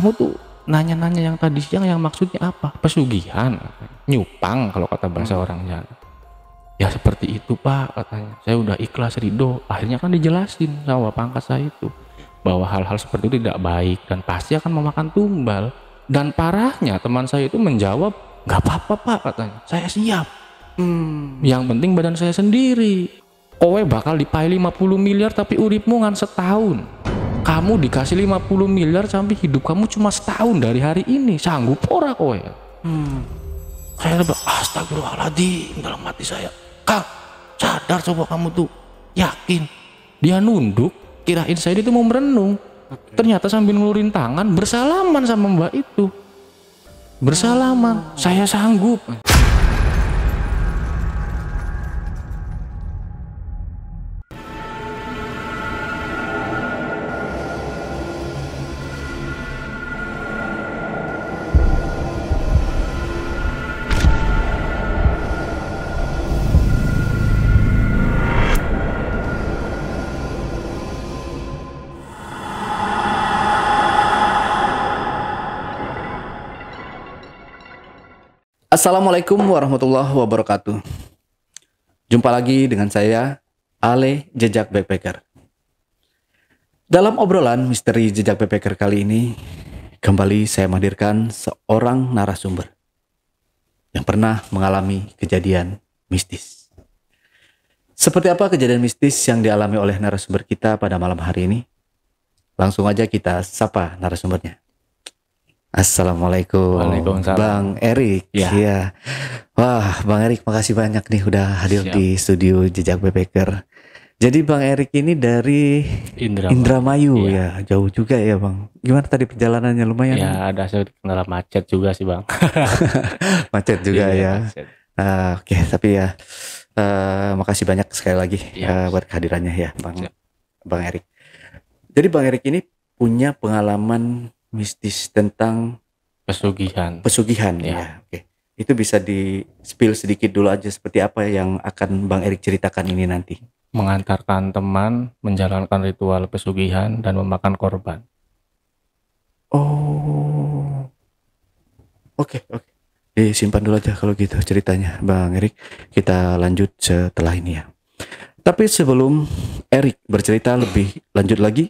kamu tuh nanya-nanya yang tadi siang yang maksudnya apa? Pesugihan, nyupang kalau kata bahasa orang Jawa. Ya seperti itu Pak, katanya. Saya udah ikhlas ridho. Akhirnya kan dijelasin sama pangkat saya itu bahwa hal-hal seperti itu tidak baik dan pasti akan memakan tumbal. Dan parahnya teman saya itu menjawab, nggak apa-apa Pak, katanya. Saya siap. Yang penting badan saya sendiri. Kowe bakal dipai 50 miliar tapi uripmu ngan setahun. Kamu dikasih 50 miliar sampai hidup kamu cuma setahun dari hari ini. Sanggup ora kowe? Saya bilang, astagfirullahaladzim, dalam hati saya. Kang, sadar coba kamu tuh. Yakin. Dia nunduk, kirain saya itu mau merenung. Ternyata sambil ngelurin tangan, bersalaman sama mbak itu. Bersalaman, saya sanggup. Assalamualaikum warahmatullahi wabarakatuh. Jumpa lagi dengan saya, Ale Jejak Backpacker. Dalam obrolan misteri Jejak Backpacker kali ini, kembali saya menghadirkan seorang narasumber yang pernah mengalami kejadian mistis. Seperti apa kejadian mistis yang dialami oleh narasumber kita pada malam hari ini? Langsung aja kita sapa narasumbernya. Assalamualaikum. Waalaikumsalam. Bang Erik. Ya. Wah, Bang Erik, makasih banyak nih udah hadir di studio Jejak Backpacker. Jadi Bang Erik ini dari Indramayu ya. Jauh juga ya Bang. Gimana tadi perjalanannya, lumayan? Ya ada sedikit kendala macet juga sih Bang. Macet juga ya. Macet. Oke, tapi ya makasih banyak sekali lagi buat kehadirannya ya Bang Erik. Jadi Bang Erik ini punya pengalaman mistis tentang pesugihan ya. Oke. Itu bisa di-spill sedikit dulu aja seperti apa yang akan Bang Erik ceritakan ini nanti. Mengantarkan teman menjalankan ritual pesugihan dan memakan korban. Oh. Oke. Simpan dulu aja kalau gitu ceritanya Bang Erik. Kita lanjut setelah ini ya. Tapi sebelum Erik bercerita lebih lanjut lagi,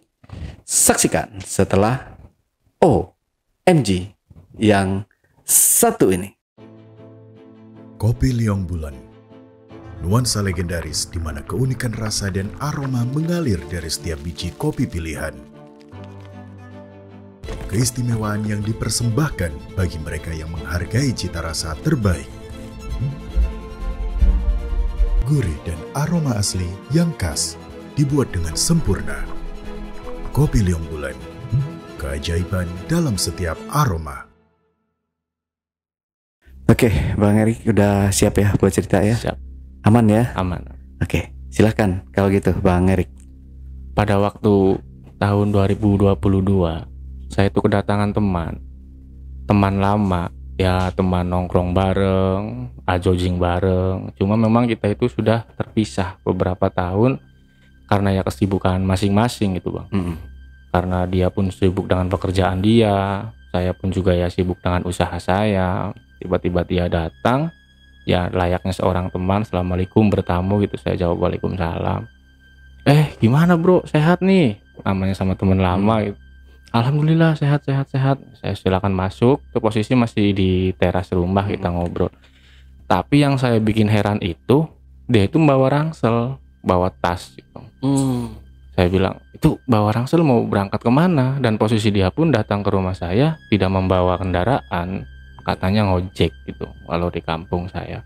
saksikan setelah OMG yang satu ini. Kopi Liong Bulan, nuansa legendaris di mana keunikan rasa dan aroma mengalir dari setiap biji kopi pilihan. Keistimewaan yang dipersembahkan bagi mereka yang menghargai cita rasa terbaik. Gurih dan aroma asli yang khas dibuat dengan sempurna. Kopi Liong Bulan, keajaiban dalam setiap aroma. Oke, Bang Erik udah siap ya buat cerita ya? Siap. Aman ya? Aman. Oke, silahkan kalau gitu Bang Erik. Pada waktu tahun 2022, saya tuh kedatangan teman lama, ya teman nongkrong bareng, ajojing bareng. Cuma memang kita itu sudah terpisah beberapa tahun karena ya kesibukan masing-masing gitu Bang. Karena dia pun sibuk dengan pekerjaan dia, saya pun juga ya sibuk dengan usaha saya. Tiba-tiba dia datang, ya layaknya seorang teman, assalamualaikum, bertamu gitu. Saya jawab waalaikumsalam. Gimana bro, sehat nih? Namanya sama teman lama gitu. Alhamdulillah sehat. Saya silakan masuk, ke posisi masih di teras rumah, kita ngobrol. Tapi yang saya bikin heran itu, dia itu bawa ransel, bawa tas gitu. Saya bilang, itu bawa ransel mau berangkat kemana? Dan posisi dia pun datang ke rumah saya, tidak membawa kendaraan, katanya ngojek gitu, walau di kampung saya.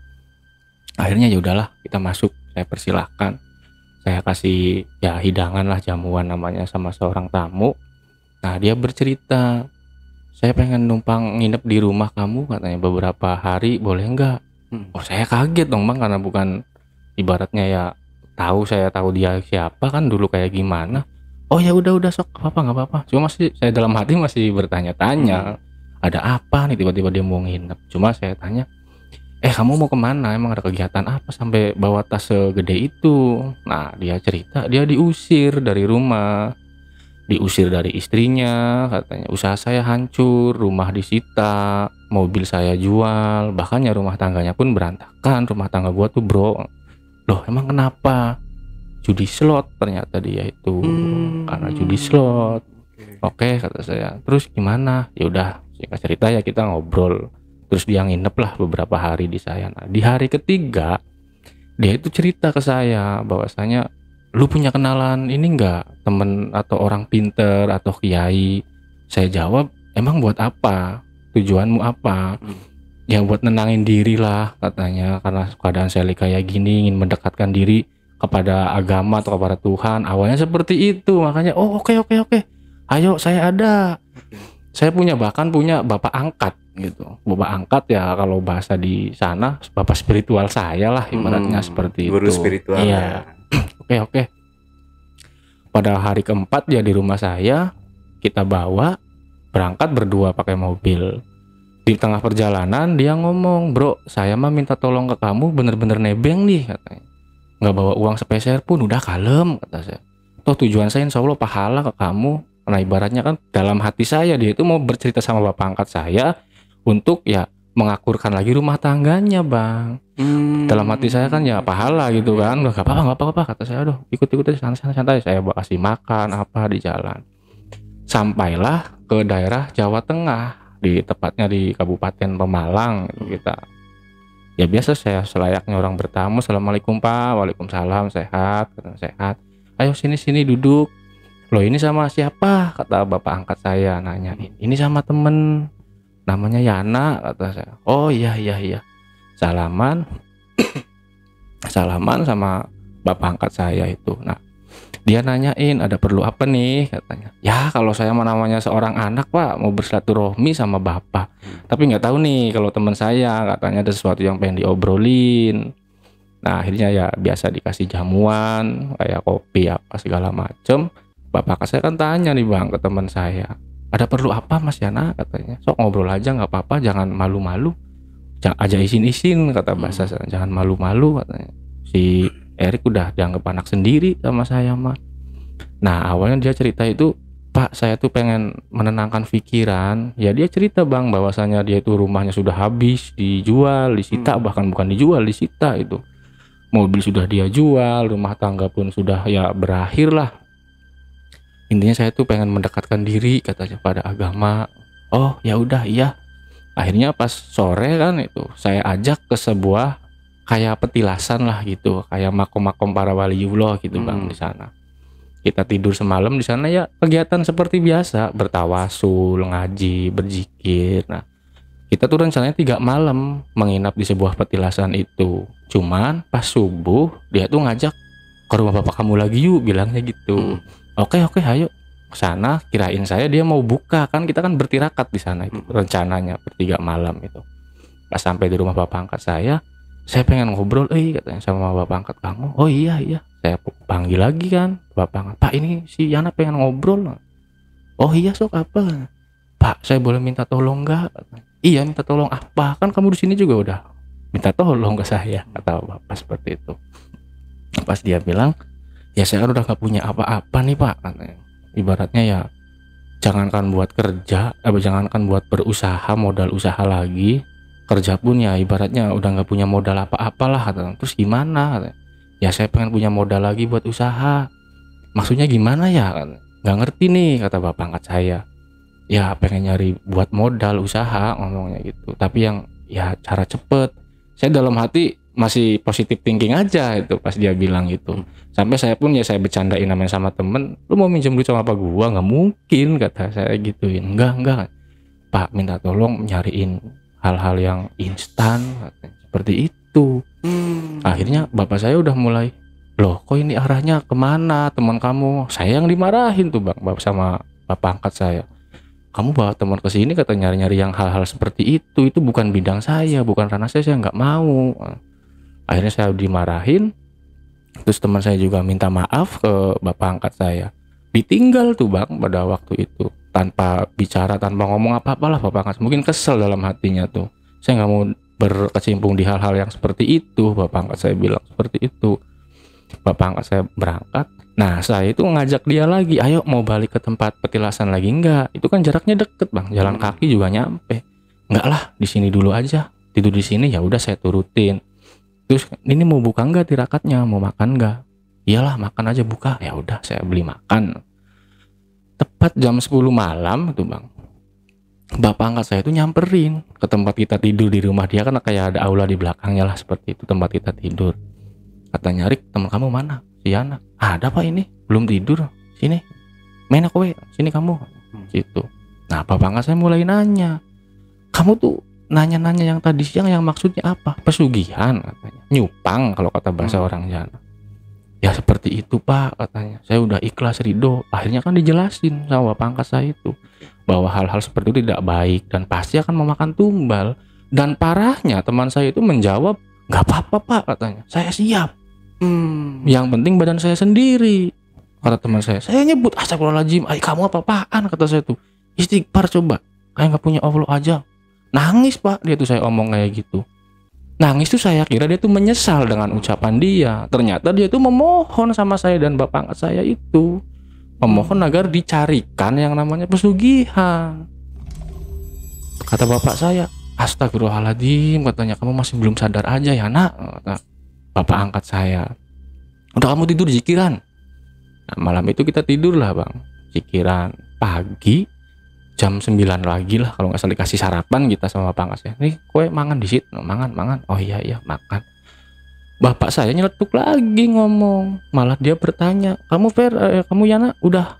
Akhirnya ya udahlah, kita masuk, saya persilahkan. Saya kasih ya hidangan lah, jamuan namanya sama seorang tamu. Nah dia bercerita, saya pengen numpang nginep di rumah kamu, katanya beberapa hari, boleh nggak? Oh saya kaget dong Bang, karena bukan ibaratnya ya saya tahu dia siapa kan dulu kayak gimana. Oh ya udah sok, nggak apa-apa. Cuma masih saya dalam hati masih bertanya-tanya, ada apa nih tiba-tiba dia mau nginep. Cuma saya tanya, kamu mau kemana? Emang ada kegiatan apa sampai bawa tas segede itu? Nah dia cerita dia diusir dari rumah. diusir dari istrinya, katanya usaha saya hancur, rumah disita, mobil saya jual, bahkan ya rumah tangganya pun berantakan. Rumah tangga gua tuh bro. Loh emang kenapa? Judi slot ternyata dia itu. Karena judi slot. Oke kata saya. Terus gimana? Ya udah singkat cerita ya kita ngobrol. Terus dia nginep lah beberapa hari di saya. Nah, di hari ketiga dia itu cerita ke saya bahwasanya, lu punya kenalan ini enggak, temen atau orang pinter atau kiai? Saya jawab, emang buat apa? Tujuanmu apa? Ya buat nenangin diri lah katanya, karena keadaan saya kayak gini, ingin mendekatkan diri kepada agama atau kepada Tuhan. Awalnya seperti itu, makanya oke, ayo saya ada. Saya bahkan punya bapak angkat gitu. Bapak angkat ya kalau bahasa di sana bapak spiritual saya lah ibaratnya seperti itu. Guru spiritual. Iya. Oke. Pada hari keempat dia di rumah saya, kita bawa berangkat berdua pakai mobil. Di tengah perjalanan dia ngomong, bro saya mah minta tolong ke kamu bener-bener nebeng nih katanya. Nggak bawa uang sepeser pun udah kalem kata saya. Toh tujuan saya insya Allah pahala ke kamu. Nah ibaratnya kan dalam hati saya dia itu mau bercerita sama bapak angkat saya untuk ya mengakurkan lagi rumah tangganya bang. Dalam hati saya kan ya pahala gitu kan. Gak apa-apa kata saya. Aduh ikut santai. Saya kasih makan apa di jalan. Sampailah ke daerah Jawa Tengah, tepatnya di Kabupaten Pemalang gitu kita. Ya biasa saya selayaknya orang bertamu, assalamualaikum pak, waalaikumsalam, sehat, sehat. Ayo sini duduk. Loh ini sama siapa? Kata bapak angkat saya nanyain. Ini sama temen namanya Yana kata saya. Oh iya. Salaman sama bapak angkat saya itu. Nah dia nanyain ada perlu apa nih katanya. Ya kalau saya namanya seorang anak pak mau bersilaturahmi sama bapak. Tapi nggak tahu nih kalau teman saya katanya ada sesuatu yang pengen diobrolin. Nah akhirnya ya biasa dikasih jamuan kayak kopi apa segala macem. Bapak saya kan tanya nih bang ke teman saya, ada perlu apa mas Yana katanya. Sok ngobrol aja nggak apa-apa, jangan malu-malu, jangan aja isin-isin kata bahasa saya, jangan malu-malu katanya. Si Erik udah dianggap anak sendiri sama saya mah. Nah awalnya dia cerita itu, pak saya tuh pengen menenangkan pikiran. Ya dia cerita bang bahwasanya dia itu rumahnya sudah habis dijual, disita, bahkan bukan dijual, disita itu. Mobil sudah dia jual, rumah tangga pun sudah ya berakhir lah. Intinya saya tuh pengen mendekatkan diri katanya pada agama. Oh ya udah iya. Akhirnya pas sore kan itu saya ajak ke sebuah kayak petilasan lah gitu, kayak makom-makom para waliullah gitu bang di sana. Kita tidur semalam di sana ya kegiatan seperti biasa, bertawasul, ngaji, berzikir. Nah kita tuh rencananya 3 malam menginap di sebuah petilasan itu. Cuman pas subuh dia tuh ngajak ke rumah bapak kamu lagi yuk, bilangnya gitu. Oke ayo kesana. Kirain saya dia mau buka, kan kita kan bertirakat di sana itu rencananya ber3 malam itu. Pas sampai di rumah bapak angkat saya pengen ngobrol katanya sama bapak angkat kamu. Oh iya saya panggil lagi kan bapak angkat, pak ini si Yana pengen ngobrol. Oh iya sok apa pak, saya boleh minta tolong nggak? Iya minta tolong apa, kan kamu di sini juga udah minta tolong ke saya kata bapak seperti itu. Pas dia bilang ya saya kan udah gak punya apa-apa nih pak katanya. Ibaratnya ya jangankan buat kerja, jangankan buat berusaha, modal usaha lagi, kerja pun ya ibaratnya udah gak punya modal apa-apalah katanya. Terus gimana katanya. Ya saya pengen punya modal lagi buat usaha. Maksudnya gimana ya katanya. Gak ngerti nih kata bapak angkat saya. Ya pengen nyari buat modal usaha ngomongnya gitu, tapi yang ya cara cepet. Saya dalam hati masih positif thinking aja itu pas dia bilang gitu. Sampai saya pun ya saya bercandain namanya sama temen, lu mau minjem duit sama apa gua? Nggak mungkin kata saya gituin. Enggak pak, minta tolong nyariin hal-hal yang instan katanya. Seperti itu. Akhirnya bapak saya udah mulai, loh kok ini arahnya kemana teman kamu? Saya yang dimarahin tuh bang sama bapak angkat saya. Kamu bawa teman ke sini kata nyari-nyari yang hal-hal seperti itu bukan bidang saya, bukan ranah saya nggak mau. Akhirnya saya dimarahin. Terus teman saya juga minta maaf ke bapak angkat saya. Ditinggal tuh bang pada waktu itu, tanpa bicara, tanpa ngomong apa-apalah bapak angkat. Mungkin kesel dalam hatinya tuh. Saya nggak mau berkecimpung di hal-hal yang seperti itu. Bapak angkat saya bilang seperti itu. Bapak angkat saya berangkat. Nah saya itu ngajak dia lagi, ayo mau balik ke tempat petilasan lagi enggak? Itu kan jaraknya deket bang, jalan kaki juga nyampe. Enggak lah, di sini dulu aja, tidur di sini. Ya udah saya turutin. Terus ini mau buka enggak tirakatnya, mau makan enggak? Iyalah makan aja buka. Ya udah saya beli makan. Tepat jam 10 malam itu bang, bapak angkat saya itu nyamperin ke tempat kita tidur di rumah dia, kan kayak ada aula di belakangnya lah, seperti itu tempat kita tidur. Katanya, Rik, teman kamu mana? Si Yana. Ada pak, ini belum tidur. Sini, main aku sini kamu. Situ. Nah bapak angkat saya mulai nanya, kamu tuh nanya-nanya yang tadi siang yang maksudnya apa? Pesugihan katanya, nyupang kalau kata bahasa orang Jawa. Ya seperti itu pak katanya. Saya udah ikhlas ridho. Akhirnya kan dijelasin sama bapak angkat saya itu bahwa hal-hal seperti itu tidak baik dan pasti akan memakan tumbal. Dan parahnya teman saya itu menjawab, nggak apa-apa pak katanya, saya siap. Yang penting badan saya sendiri. Kata teman saya nyebut astagfirullahaladzim, kamu apa-apaan, kata saya tuh. Istighfar coba, kayak nggak punya Allah aja. Nangis pak dia tuh, saya omong kayak gitu. Nangis tuh saya kira dia tuh menyesal dengan ucapan dia. Ternyata dia tuh memohon sama saya dan bapak angkat saya itu, memohon agar dicarikan yang namanya pesugihan. Kata bapak saya, astagfirullahaladzim katanya, kamu masih belum sadar aja ya nak, kata bapak angkat saya. Udah kamu tidur zikiran. Nah, malam itu kita tidur lah bang, zikiran. Pagi jam 9 lagi lah kalau nggak salah dikasih sarapan kita sama bapak angkat saya. Nih kue mangan di situ, mangan. Oh iya makan. Bapak saya nyeletuk lagi ngomong, malah dia bertanya, kamu kamu Yana udah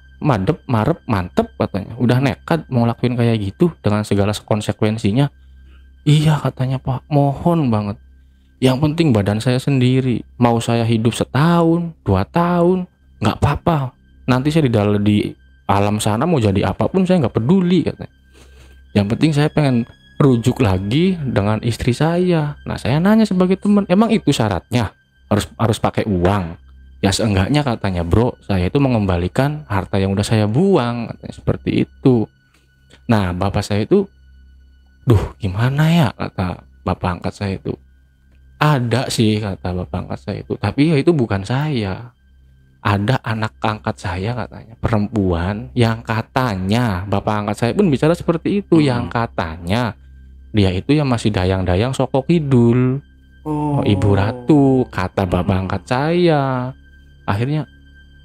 marep mantep katanya, udah nekat mau lakuin kayak gitu dengan segala konsekuensinya. Iya katanya pak, mohon banget. Yang penting badan saya sendiri. Mau saya hidup setahun, 2 tahun, nggak apa-apa. Nanti saya di alam sana mau jadi apapun saya nggak peduli katanya. Yang penting saya pengen rujuk lagi dengan istri saya. Nah saya nanya sebagai teman, emang itu syaratnya? Harus pakai uang? Ya seenggaknya katanya, bro, saya itu mengembalikan harta yang udah saya buang, katanya seperti itu. Nah bapak saya itu, duh gimana ya, kata bapak angkat saya itu. Ada sih kata bapak angkat saya itu, tapi ya itu bukan saya. Ada anak angkat saya katanya, perempuan, yang katanya bapak angkat saya pun bicara seperti itu, yang katanya dia itu yang masih dayang-dayang Soko Kidul. Ibu Ratu, kata bapak angkat saya. Akhirnya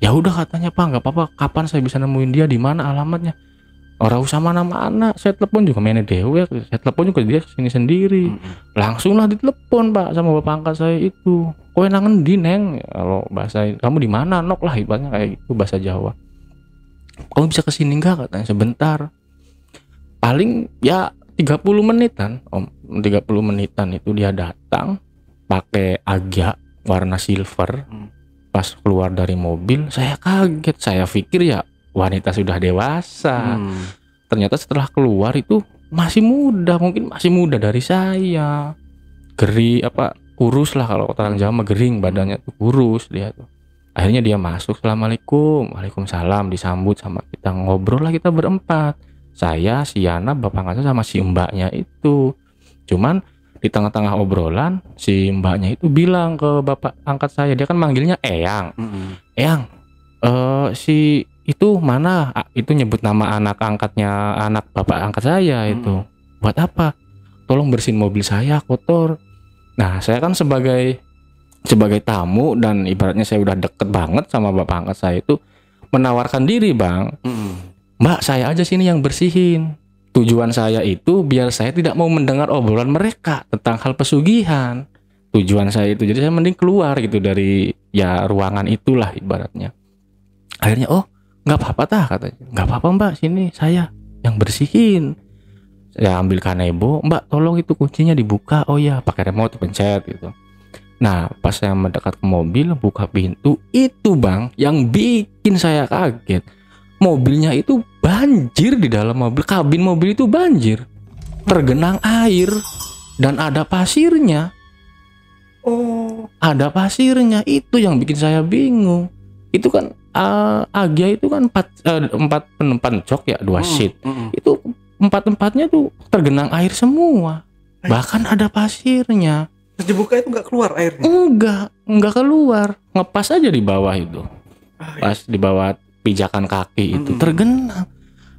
ya udah katanya pak, nggak apa-apa, kapan saya bisa nemuin dia, di mana alamatnya? Orang usah mana-mana, saya telepon juga mainnya dewe, saya telepon juga dia sini sendiri. Langsung lah ditelepon pak sama bapak angkat saya itu. Kowe nangen di neng, kalau bahasa kamu di mana nok lah ibaratnya kayak gitu bahasa Jawa. Kamu bisa kesini nggak katanya, sebentar. Paling ya 30 menitan om, 30 menitan itu dia datang pakai Agya warna silver. Pas keluar dari mobil saya kaget, saya pikir ya wanita sudah dewasa. Ternyata setelah keluar itu masih muda, mungkin masih muda dari saya. Kurus lah kalau orang Jawa gering, badannya tuh kurus dia tuh. Akhirnya dia masuk, assalamualaikum, waalaikumsalam, disambut sama kita, ngobrol lah kita berempat. Saya, si Yana, bapak angkat sama si mbaknya itu. Cuman di tengah-tengah obrolan si mbaknya itu bilang ke bapak angkat saya, dia kan manggilnya Eyang. Eyang, si itu mana? Itu nyebut nama anak angkatnya anak bapak angkat saya itu. Buat apa? Tolong bersihin mobil saya kotor. Nah saya kan sebagai tamu dan ibaratnya saya udah deket banget sama bapak angkat saya itu, menawarkan diri bang. Mbak saya aja sini yang bersihin. Tujuan saya itu biar saya tidak mau mendengar obrolan mereka tentang hal pesugihan. Tujuan saya itu, jadi saya mending keluar gitu dari ya ruangan itulah ibaratnya. Akhirnya nggak apa-apa tah katanya, nggak apa-apa mbak, sini saya yang bersihin. Saya ambil kanebo, mbak tolong itu kuncinya dibuka. Oh ya pakai remote pencet gitu. Nah pas saya mendekat ke mobil, buka pintu, itu bang yang bikin saya kaget, mobilnya itu banjir di dalam mobil, kabin mobil itu banjir, tergenang air dan ada pasirnya. Ada pasirnya, itu yang bikin saya bingung. Itu kan Agya itu kan 4 pencok ya, 2 seat. Itu 4-4-nya tuh tergenang air semua. Bahkan ada pasirnya. Terus dibuka itu nggak keluar airnya? Enggak keluar, ngepas aja di bawah itu. pas di bawah pijakan kaki itu tergenang.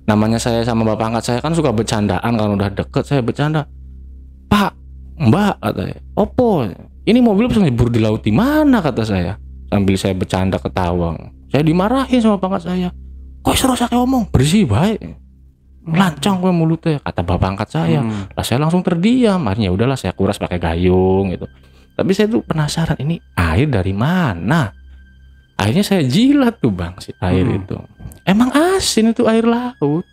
Namanya saya sama bapak angkat saya kan suka bercandaan, kan udah deket saya bercanda, "Pak, Mbak," katanya, "Opo? Ini mobil bisa nyebur di laut di mana?" kata saya. Sambil saya bercanda ketawa. Saya dimarahin sama bapak angkat saya. "Kok iso rasa ngomong? Bersih baik. Lancang kowe mulutnya," kata bapak angkat saya. Lah saya langsung terdiam. Akhirnya udahlah saya kuras pakai gayung gitu. Tapi saya tuh penasaran, ini air dari mana? Akhirnya saya jilat tuh Bang si air itu. Emang asin itu air laut.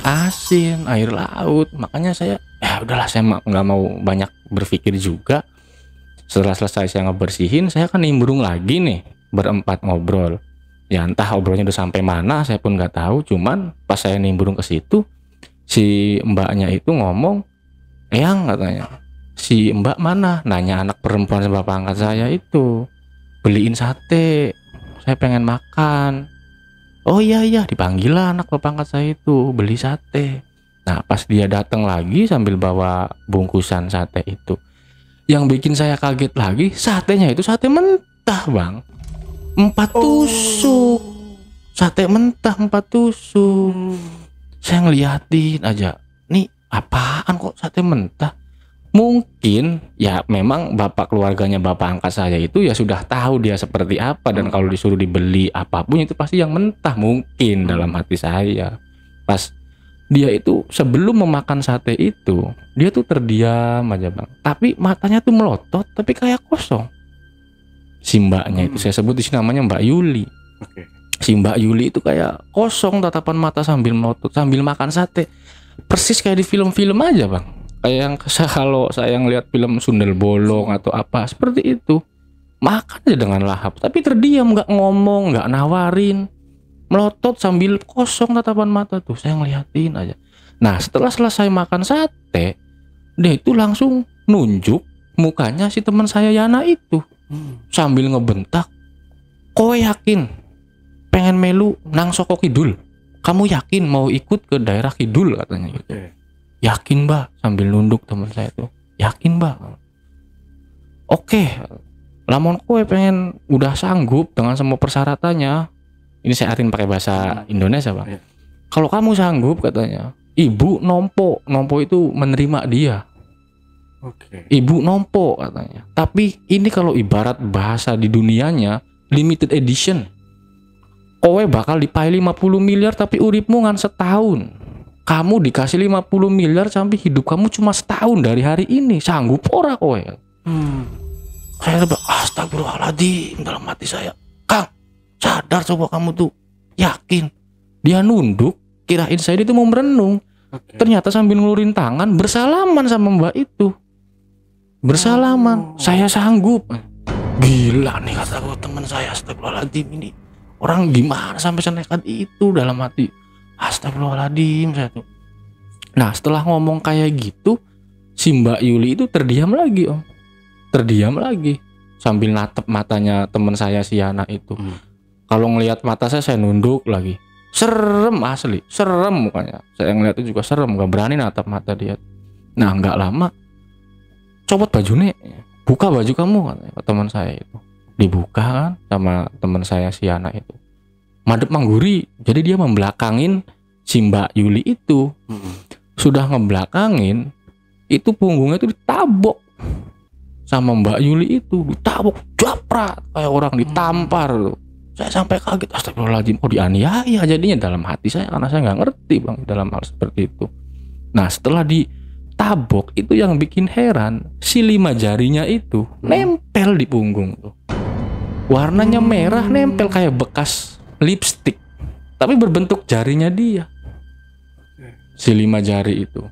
Asin air laut. Makanya saya ya udahlah, saya nggak mau banyak berpikir juga. Setelah selesai saya ngebersihin, saya kan nimbrung lagi nih, berempat ngobrol. Ya entah obrolnya udah sampai mana saya pun nggak tahu. Cuman pas saya nimbrung ke situ, si mbaknya itu ngomong, "Eyang," katanya, "si mbak mana?" Nanya anak perempuan sama bapak angkat saya itu. "Beliin sate, saya pengen makan." "Oh iya, dipanggil lah anak bapak angkat saya itu beli sate." Nah pas dia datang lagi sambil bawa bungkusan sate itu, yang bikin saya kaget lagi, satenya itu sate mentah Bang, 4 tusuk. Sate mentah 4 tusuk. Saya ngeliatin aja, nih apaan kok sate mentah. Mungkin ya memang bapak keluarganya bapak angkat saya itu ya sudah tahu dia seperti apa, dan kalau disuruh dibeli apapun itu pasti yang mentah mungkin dalam hati saya. Pas dia itu sebelum memakan sate itu, dia tuh terdiam aja Bang, tapi matanya tuh melotot tapi kayak kosong. Si mbaknya itu saya sebut di sini namanya Mbak Yuli. Si Mbak Yuli itu kayak kosong tatapan mata sambil melotot sambil makan sate. Persis kayak di film-film aja Bang. Kayak yang kalau saya ngelihat film Sundel Bolong atau apa seperti itu, makan aja dengan lahap tapi terdiam, nggak ngomong, nggak nawarin, melotot sambil kosong tatapan mata tuh. Saya ngeliatin aja. Nah setelah selesai makan sate, dia itu langsung nunjuk mukanya si teman saya Yana itu sambil ngebentak, "Kowe yakin pengen melu nang Soko Kidul? Kamu yakin mau ikut ke daerah Kidul?" katanya gitu. "Yakin Mbak," sambil nunduk teman saya tuh. "Yakin Mbak." "Oke, lamun kowe pengen udah sanggup dengan semua persyaratannya," ini saya artiin pakai bahasa Indonesia Bang. "Kalau kamu sanggup," katanya, "ibu nompo itu menerima dia. Ibu nompo," katanya. "Tapi ini kalau ibarat bahasa di dunianya limited edition. Kowe bakal dipai 50 miliar tapi uripmu ngan setahun. Kamu dikasih 50 miliar sampai hidup kamu cuma setahun dari hari ini. Sanggup ora kowe?" Saya bilang, "Astagfirullahaladzim," dalam hati saya. "Kang, sadar coba kamu tuh. Yakin?" Dia nunduk, kirain saya itu mau merenung. Ternyata sambil ngelurin tangan bersalaman sama mbak itu. Bersalaman. "Saya sanggup." Gila nih kataku teman saya, astagfirullahaladzim, ini orang gimana sampai senekat itu dalam hati. Astagfirullahaladzim saya tuh. Nah setelah ngomong kayak gitu, si Mbak Yuli itu terdiam lagi Om. Terdiam lagi sambil natep matanya teman saya si Yana itu. Kalau ngelihat mata saya nunduk lagi. Serem asli, serem mukanya. Saya ngeliat itu juga serem, gak berani natap mata dia. Nah gak lama, "Copot bajunya, buka baju kamu," katanya teman saya itu. Dibuka kan sama teman saya si Yana itu. Madep mangguri, jadi dia membelakangin si Mbak Yuli itu. Sudah ngebelakangin, itu punggungnya itu ditabok sama Mbak Yuli itu, ditabok japrak kayak orang ditampar tuh. Saya sampai kaget, astagfirullahaladzim, oh dianiaya jadinya dalam hati saya, karena saya nggak ngerti Bang dalam hal seperti itu. Nah setelah ditabok itu yang bikin heran, si 5 jarinya itu nempel di punggung tuh. Warnanya merah, nempel kayak bekas lipstick, tapi berbentuk jarinya dia, si 5 jari itu.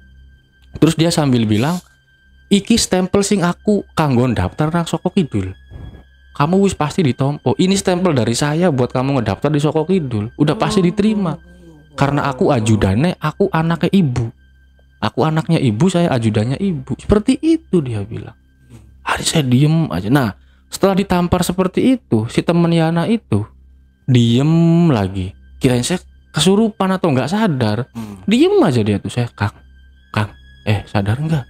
Terus dia sambil bilang, "Iki stempel sing aku kanggo daftar nang Soko Kidul. Kamu wis pasti ditompo. Ini stempel dari saya buat kamu ngedaftar di Soko Kidul. Udah pasti diterima. Karena aku ajudannya, aku anaknya ibu. Aku anaknya ibu, saya ajudannya ibu." Seperti itu dia bilang. Hari saya diem aja. Nah setelah ditampar seperti itu, si temen Yana itu diem lagi. Kirain saya kesurupan atau nggak sadar. Diem aja dia tuh. Saya, Kang, sadar nggak?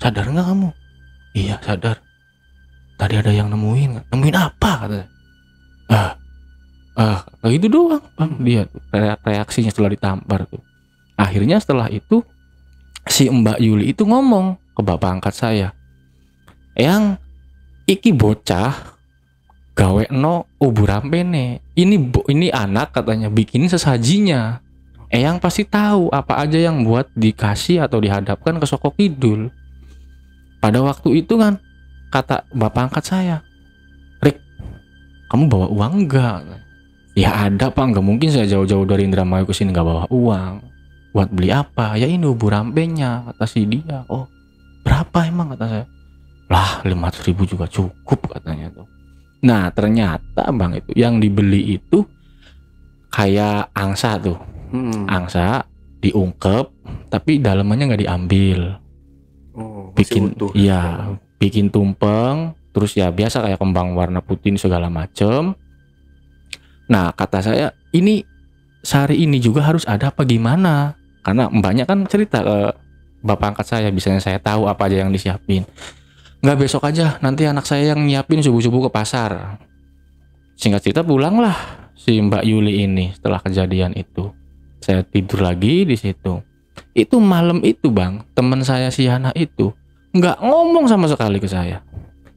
Sadar nggak kamu?" "Iya sadar." tadi ada yang nemuin apa katanya. Gitu doang bang, dia tuh reaksinya setelah ditampar tuh. Akhirnya setelah itu si Mbak Yuli itu ngomong ke bapak angkat saya, yang iki bocah gawe no ubur ampene, ini anak katanya bikin sesajinya, Eyang pasti tahu apa aja yang buat dikasih atau dihadapkan ke Soko Kidul. Pada waktu itu kan kata bapak angkat saya, Rik, kamu bawa uang enggak? Ya ada pak, nggak mungkin saya jauh-jauh dari Indramayu ke sini nggak bawa uang. Buat beli apa? Ya ini ubur ampenya, kata si dia. Oh berapa emang, kata saya. Lah 500.000 juga cukup katanya tuh. Nah ternyata bang, itu yang dibeli itu kayak angsa tuh. Angsa diungkep tapi dalamannya nggak diambil. Bikin utuh, ya bikin tumpeng, terus ya biasa kayak kembang warna putih segala macem. Nah kata saya, ini sehari ini juga harus ada apa gimana? Karena mbaknya kan cerita ke bapak angkat saya, biasanya saya tahu apa aja yang disiapin. Nggak, besok aja, nanti anak saya yang nyiapin subuh-subuh ke pasar. Singkat cerita pulanglah si Mbak Yuli ini setelah kejadian itu. Saya tidur lagi di situ. Itu malam itu bang, teman saya si Yana itu nggak ngomong sama sekali ke saya.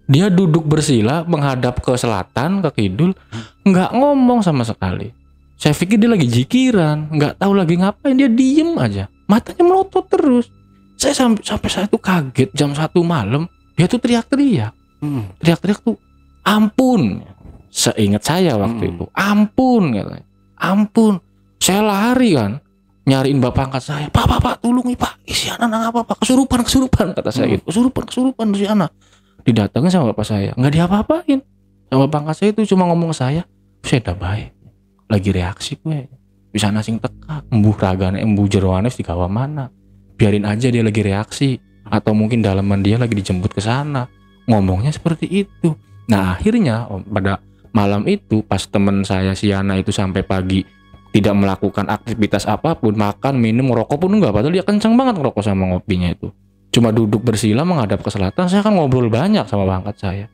Dia duduk bersila menghadap ke selatan, ke kidul, nggak ngomong sama sekali. Saya pikir dia lagi jikiran, nggak tahu lagi ngapain, dia diem aja, matanya melotot terus. Saya sampai saya tuh kaget, jam 1 malam dia tuh teriak-teriak, teriak-teriak tuh ampun. Seingat saya waktu itu, ampun katanya, ampun. Saya lari kan, nyariin bapak angkat saya, pak tolong nih pak, si anak apa pak, kesurupan kata saya gitu, kesurupan si anak. Didatengin sama bapak saya, nggak diapa-apain sama bapak angkat saya. Itu cuma ngomong ke saya udah baik, lagi reaksi gue, bisa nasing teka, embuh ragane, embuh jeroane di kawa mana, biarin aja dia lagi reaksi, atau mungkin dalaman dia lagi dijemput ke sana. Ngomongnya seperti itu. Nah akhirnya pada malam itu pas temen saya si Yana itu sampai pagi tidak melakukan aktivitas apapun, makan, minum, ngerokok pun enggak, padahal dia kencang banget ngerokok sama ngopinya itu. Cuma duduk bersila menghadap ke selatan. Saya kan ngobrol banyak sama bangkat saya.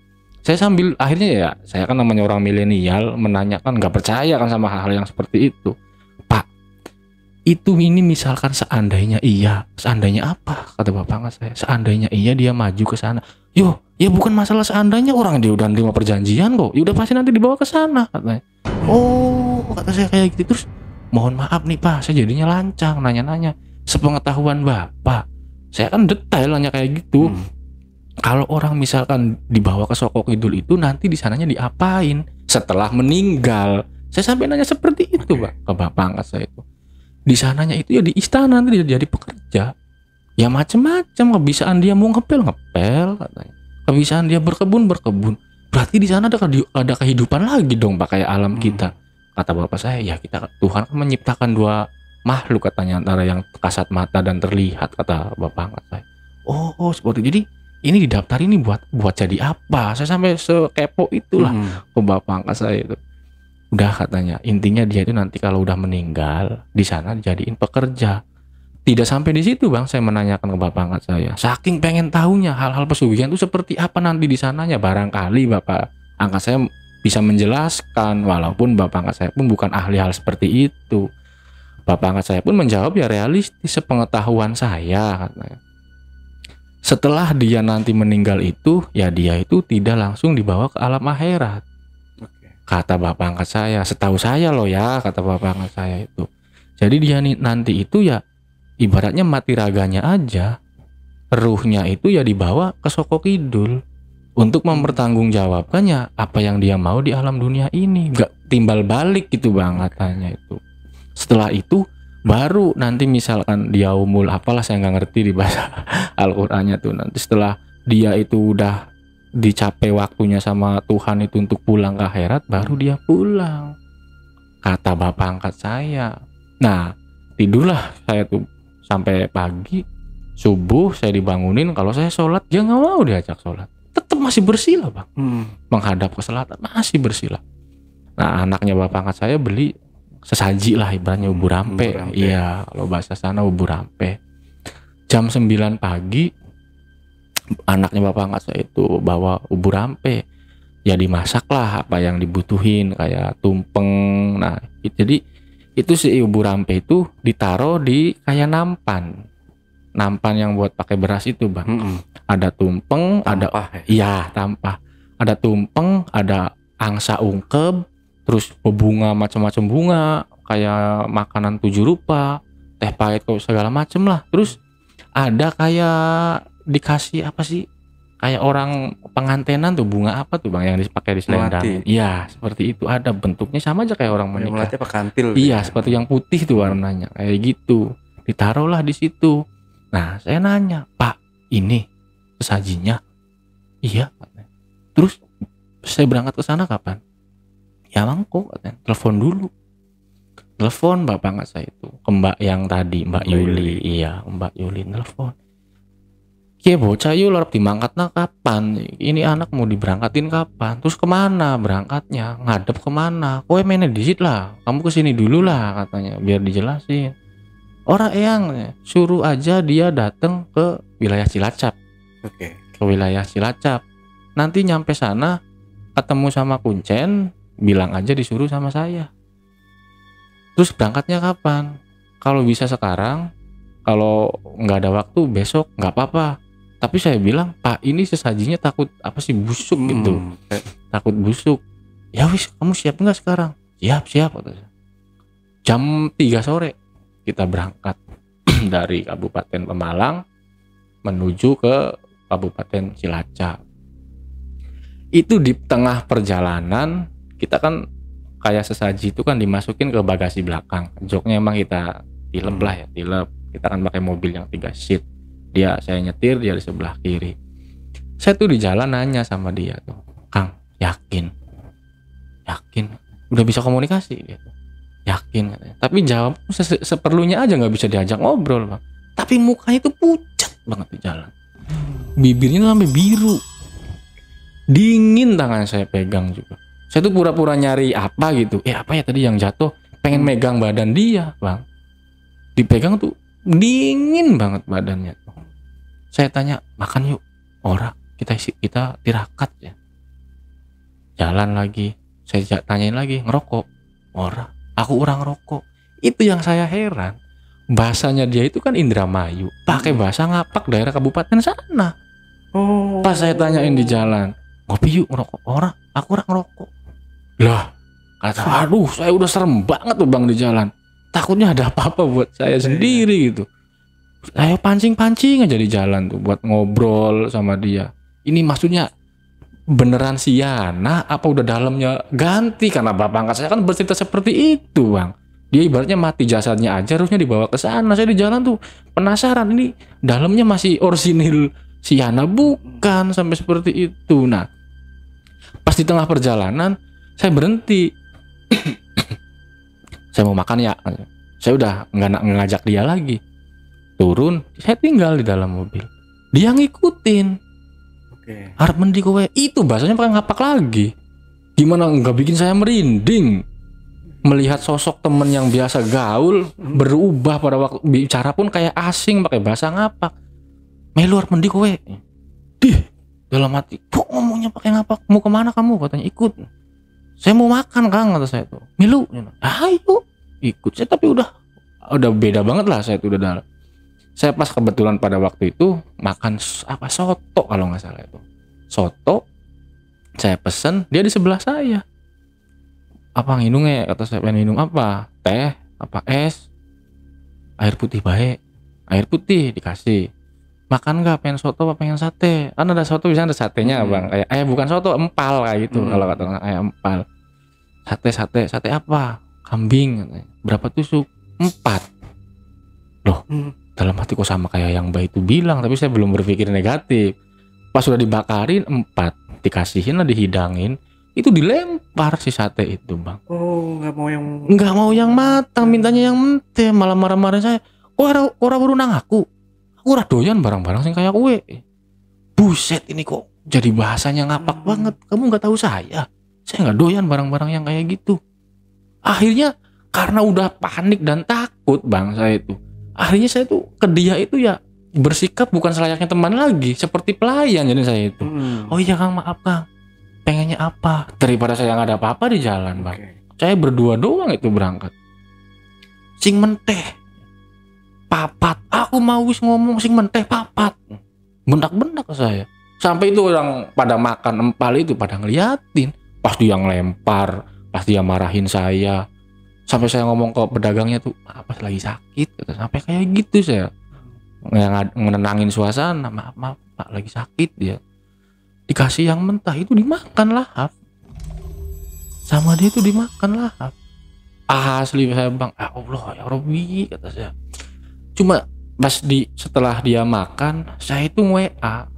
Saya sambil akhirnya ya, saya kan namanya orang milenial, menanyakan, nggak percaya kan sama hal-hal yang seperti itu. Pak, ini misalkan seandainya iya, seandainya apa? Kata bapak angkat saya, seandainya iya dia maju ke sana. Yo, ya bukan masalah seandainya, orang dia udah nerima perjanjian kok. Ya udah pasti nanti dibawa ke sana katanya. Oh, kata saya kayak gitu. Terus mohon maaf nih Pak, saya jadinya lancang nanya-nanya. Sepengetahuan Bapak, saya kan detail nanya kayak gitu. Kalau orang misalkan dibawa ke Soko Kidul itu nanti di sananya diapain setelah meninggal? Saya sampai nanya seperti itu Pak ke bapak angkat saya itu. Di sananya itu ya di istana, nanti dia jadi pekerja. Ya macam-macam, kebisaan dia mau ngepel katanya. Kebisaan dia berkebun. Berarti di sana ada kehidupan lagi dong Pak, kayak alam kita. Kata bapak saya, ya kita Tuhan kan menciptakan dua makhluk katanya, antara yang kasat mata dan terlihat, kata bapak angkat saya. Oh seperti itu. Jadi ini didaftar ini buat jadi apa? Saya sampai sekepo itulah ke bapak angkat saya itu. Udah katanya, intinya dia itu nanti kalau udah meninggal di sana dijadiin pekerja. Tidak sampai di situ bang, saya menanyakan ke bapak angkat saya, saking pengen tahunya hal-hal pesugihan itu seperti apa nanti di sananya. Barangkali bapak angkat saya bisa menjelaskan, walaupun bapak angkat saya pun bukan ahli hal seperti itu. Bapak angkat saya pun menjawab ya realistis sepengetahuan saya katanya. Setelah dia nanti meninggal itu, ya dia itu tidak langsung dibawa ke alam akhirat. Kata bapak angkat saya, setahu saya loh ya, kata bapak angkat saya itu. Jadi dia nanti itu ya ibaratnya mati raganya aja, ruhnya itu ya dibawa ke Soko Kidul untuk mempertanggungjawabkannya apa yang dia mau di alam dunia ini, gak timbal balik gitu bang katanya itu. Setelah itu baru nanti misalkan dia umul apalah, saya nggak ngerti di bahasa Al-Qur'annya tuh, nanti setelah dia itu udah dicapai waktunya sama Tuhan itu untuk pulang ke akhirat, baru dia pulang, kata bapak angkat saya. Nah tidurlah saya tuh sampai pagi, subuh saya dibangunin. Kalau saya sholat, dia nggak mau diajak sholat, tetap masih bersila bang, menghadap ke selatan masih bersila. Nah anaknya bapak angkat saya beli sesaji lah ibaratnya, ubur ampe. Iya kalau bahasa sana ubur ampe. Jam 9 pagi Anaknya bapak angkat saya itu bawa ubur ampe, ya dimasak lah apa yang dibutuhin kayak tumpeng. Nah jadi itu si ubur ampe itu ditaruh di kayak nampan yang buat pakai beras itu bang. Ada tumpeng, ada iya tampah, ada tumpeng, ada angsa ungkep, terus bunga macam-macam bunga kayak makanan 7 rupa, teh pahit segala macem lah. Terus ada kayak dikasih apa sih, kayak orang pengantenan tuh, bunga apa tuh bang yang dipakai di selendang. Iya seperti itu, ada bentuknya sama aja kayak orang menikah. Melati apa kantil? Iya seperti yang putih tuh warnanya kayak gitu, ditaruhlah di situ. Nah saya nanya, Pak ini sesajinya? Iya katanya. Terus saya berangkat ke sana kapan? Ya mangko katanya, telepon dulu. Telepon bapak nggak saya itu ke mbak yang tadi, Mbak Yuli. Iya Mbak Yuli telepon. Iya bocah yuk lorap dimangkatnya kapan? Ini anak mau diberangkatin kapan? Terus kemana berangkatnya? Ngadep kemana? Kowe mainnya di situ lah. Kamu kesini dulu lah katanya biar dijelasin. Orang yang suruh aja dia datang ke wilayah Cilacap. Oke. Ke wilayah Cilacap. Nanti nyampe sana ketemu sama Kuncen, bilang aja disuruh sama saya. Terus berangkatnya kapan? Kalau bisa sekarang, kalau nggak ada waktu besok nggak apa-apa. Tapi saya bilang, Pak ini sesajinya takut apa sih busuk gitu. Takut busuk. Ya wis, kamu siap nggak sekarang? Siap. Jam 3 sore kita berangkat dari Kabupaten Pemalang menuju ke Kabupaten Cilacap. Itu di tengah perjalanan kita kan kayak sesaji itu kan dimasukin ke bagasi belakang. Joknya emang kita tilep lah ya, tilep. Kita kan pakai mobil yang 3 seat. Saya nyetir, dia di sebelah kiri. Saya tuh di jalan nanya sama dia tuh, Kang, yakin? Udah bisa komunikasi gitu. Yakin katanya. Tapi jawab seperlunya aja, nggak bisa diajak ngobrol bang. Tapi mukanya itu pucat banget di jalan. Bibirnya sampai biru. Dingin tangan saya pegang juga. Saya tuh pura-pura nyari apa gitu. Apa ya tadi yang jatuh? Pengen megang badan dia bang. Dipegang tuh dingin banget badannya tuh. Saya tanya, makan yuk. Ora, kita tirakat ya. Jalan lagi. Saya tanyain lagi, ngerokok? Ora, aku orang rokok. Itu yang saya heran. Bahasanya dia itu kan Indramayu. Pakai bahasa ngapak daerah kabupaten sana. Pas saya tanyain di jalan, ngopi yuk ngerokok? Ora, aku orang ngerokok. Lah, kata, aduh saya udah serem banget tuh bang di jalan. Takutnya ada apa-apa buat saya sendiri gitu. Saya pancing-pancing aja di jalan tuh buat ngobrol sama dia. Ini maksudnya beneran Siana apa udah dalamnya ganti? Karena bapak angkat saya kan bercerita seperti itu bang. Dia ibaratnya mati jasadnya aja harusnya dibawa ke sana. Saya di jalan tuh penasaran, ini dalamnya masih orisinil Siana bukan sampai seperti itu. Nah pas di tengah perjalanan saya berhenti. Saya mau makan ya. Saya udah nggak ngajak dia lagi. Turun, saya tinggal di dalam mobil. Dia ngikutin. Harap mendi kowe. Itu bahasanya pakai ngapak lagi. Gimana nggak bikin saya merinding melihat sosok temen yang biasa gaul berubah pada waktu bicara pun kayak asing pakai bahasa ngapak. Melu harap mendi kowe. Dalam hati, kok ngomongnya pakai ngapak? Mau kemana kamu? Katanya ikut. Saya mau makan kang, kata saya tuh. Milu, ayo ikut. Saya tapi udah beda banget lah saya tuh udah dalam. Saya pas kebetulan pada waktu itu makan soto kalau nggak salah itu. Soto, saya pesen, dia di sebelah saya. Apa nginungnya? Kata saya pengen minum apa? Teh, apa es? Air putih baik. Air putih dikasih. Makan nggak? Pengen soto apa pengen sate? Kan ada soto bisa ada satenya bang. Kayak bukan soto, empal kayak gitu kalau kata orang kayak empal. Sate apa? Kambing. Berapa tusuk? 4. Loh. Dalam hati kok sama kayak yang Mbak itu bilang, tapi saya belum berpikir negatif. Pas sudah dibakarin 4, dikasihin lah, dihidangin, itu dilempar si sate itu bang. Nggak mau yang matang, mintanya yang menteh, malah marah-marah saya. Kok ora nang aku ora doyan barang-barang sing kayak kue. Buset, ini kok jadi bahasanya ngapak banget. Kamu nggak tahu saya nggak doyan barang-barang yang kayak gitu. Akhirnya karena udah panik dan takut bang saya itu. Akhirnya saya tuh ke dia itu ya bersikap bukan selayaknya teman lagi, seperti pelayan jadi saya itu. Oh iya Kang, maaf Kang, pengennya apa? Daripada saya nggak ada apa-apa di jalan Bang. Saya berdua doang itu berangkat. Sing menteh papat, aku mau wis ngomong sing menteh papat, bentak-bentak ke saya. Sampai itu orang pada makan empal itu pada ngeliatin, pas dia ngelempar, pas dia marahin saya. Sampai saya ngomong ke pedagangnya tuh, apa lagi sakit, kata. Sampai kayak gitu saya menenangin suasana. Maaf Pak, lagi sakit dia. Dikasih yang mentah itu dimakan lahap, sama dia itu dimakan lahap. Asli saya Bang, ya Allah ya Rabbi, kata saya. Cuma pas setelah dia makan, saya itu WA,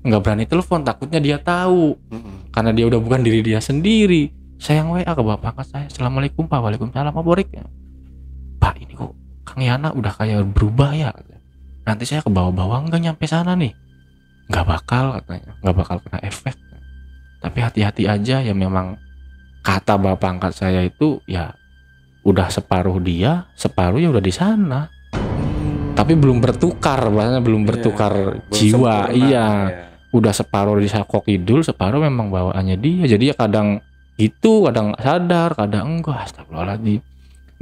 nggak berani telepon, takutnya dia tahu, karena dia udah bukan diri dia sendiri. Saya WA ke bapak angkat saya, Assalamualaikum Pak. Waalaikumsalam Pak Borik. Pak, ini kok Kang Yana udah kayak berubah ya, nanti saya ke bawah-bawah nggak nyampe sana nih. Nggak bakal katanya, nggak bakal kena efek, tapi hati-hati aja ya. Memang kata bapak angkat saya itu ya udah separuh dia, separuh ya udah di sana. Tapi belum bertukar, bahasanya belum bertukar jiwa. Iya. Udah separuh di Sakok Kidul, separuh memang bawaannya dia. Jadi ya kadang gitu, kadang sadar, kadang enggak. Astagfirullahaladzim.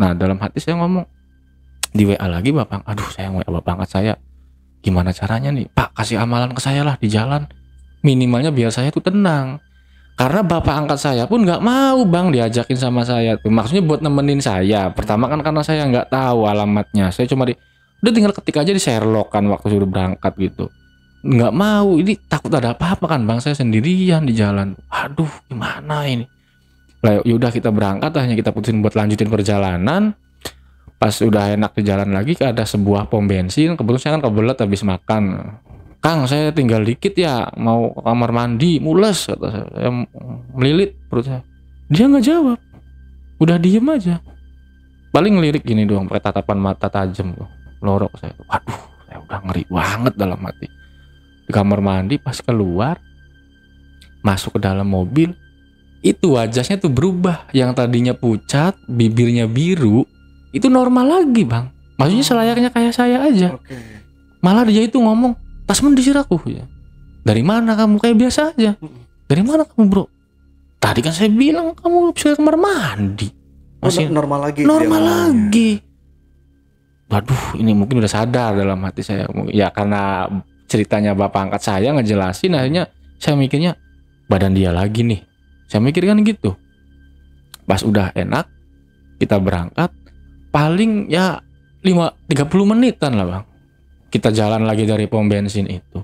Nah, dalam hati saya ngomong di WA lagi bapak, aduh saya WA bapak angkat saya, gimana caranya nih Pak, kasih amalan ke saya lah di jalan, minimalnya biar saya tuh tenang. Karena bapak angkat saya pun nggak mau Bang diajakin sama saya tuh, maksudnya buat nemenin saya. Pertama kan karena saya nggak tahu alamatnya, saya cuma udah tinggal ketik aja di Sherlock kan waktu sudah berangkat gitu. Nggak mau, ini takut ada apa-apa kan Bang, saya sendirian di jalan. Aduh gimana ini. Lah yaudah kita berangkat, hanya kita putusin buat lanjutin perjalanan. Pas udah enak di jalan lagi, ada sebuah pom bensin. Kebetulan saya kan kebelet habis makan. Kang, saya tinggal dikit ya, mau ke kamar mandi, mules, kata saya melilit perut saya. Dia nggak jawab, udah diem aja. Paling ngelirik gini doang, pakai tatapan mata tajam tuh, lorok saya. Waduh, saya udah ngeri banget dalam hati. Di kamar mandi, pas keluar, masuk ke dalam mobil, itu wajahnya tuh berubah. Yang tadinya pucat, bibirnya biru, itu normal lagi Bang. Maksudnya selayaknya kayak saya aja. Malah dia itu ngomong, Tasman disir aku ya. Dari mana kamu? Kayak biasa aja. Dari mana kamu bro? Tadi kan saya bilang kamu bisa ke kamar mandi. Masih normal lagi. Normal lagi. Waduh, ini mungkin udah sadar dalam hati saya. Ya karena ceritanya bapak angkat saya ngejelasin, akhirnya saya mikirnya badan dia lagi nih. Saya mikir kan gitu. Pas udah enak, kita berangkat, paling ya 30 menitan lah Bang. Kita jalan lagi dari pom bensin itu.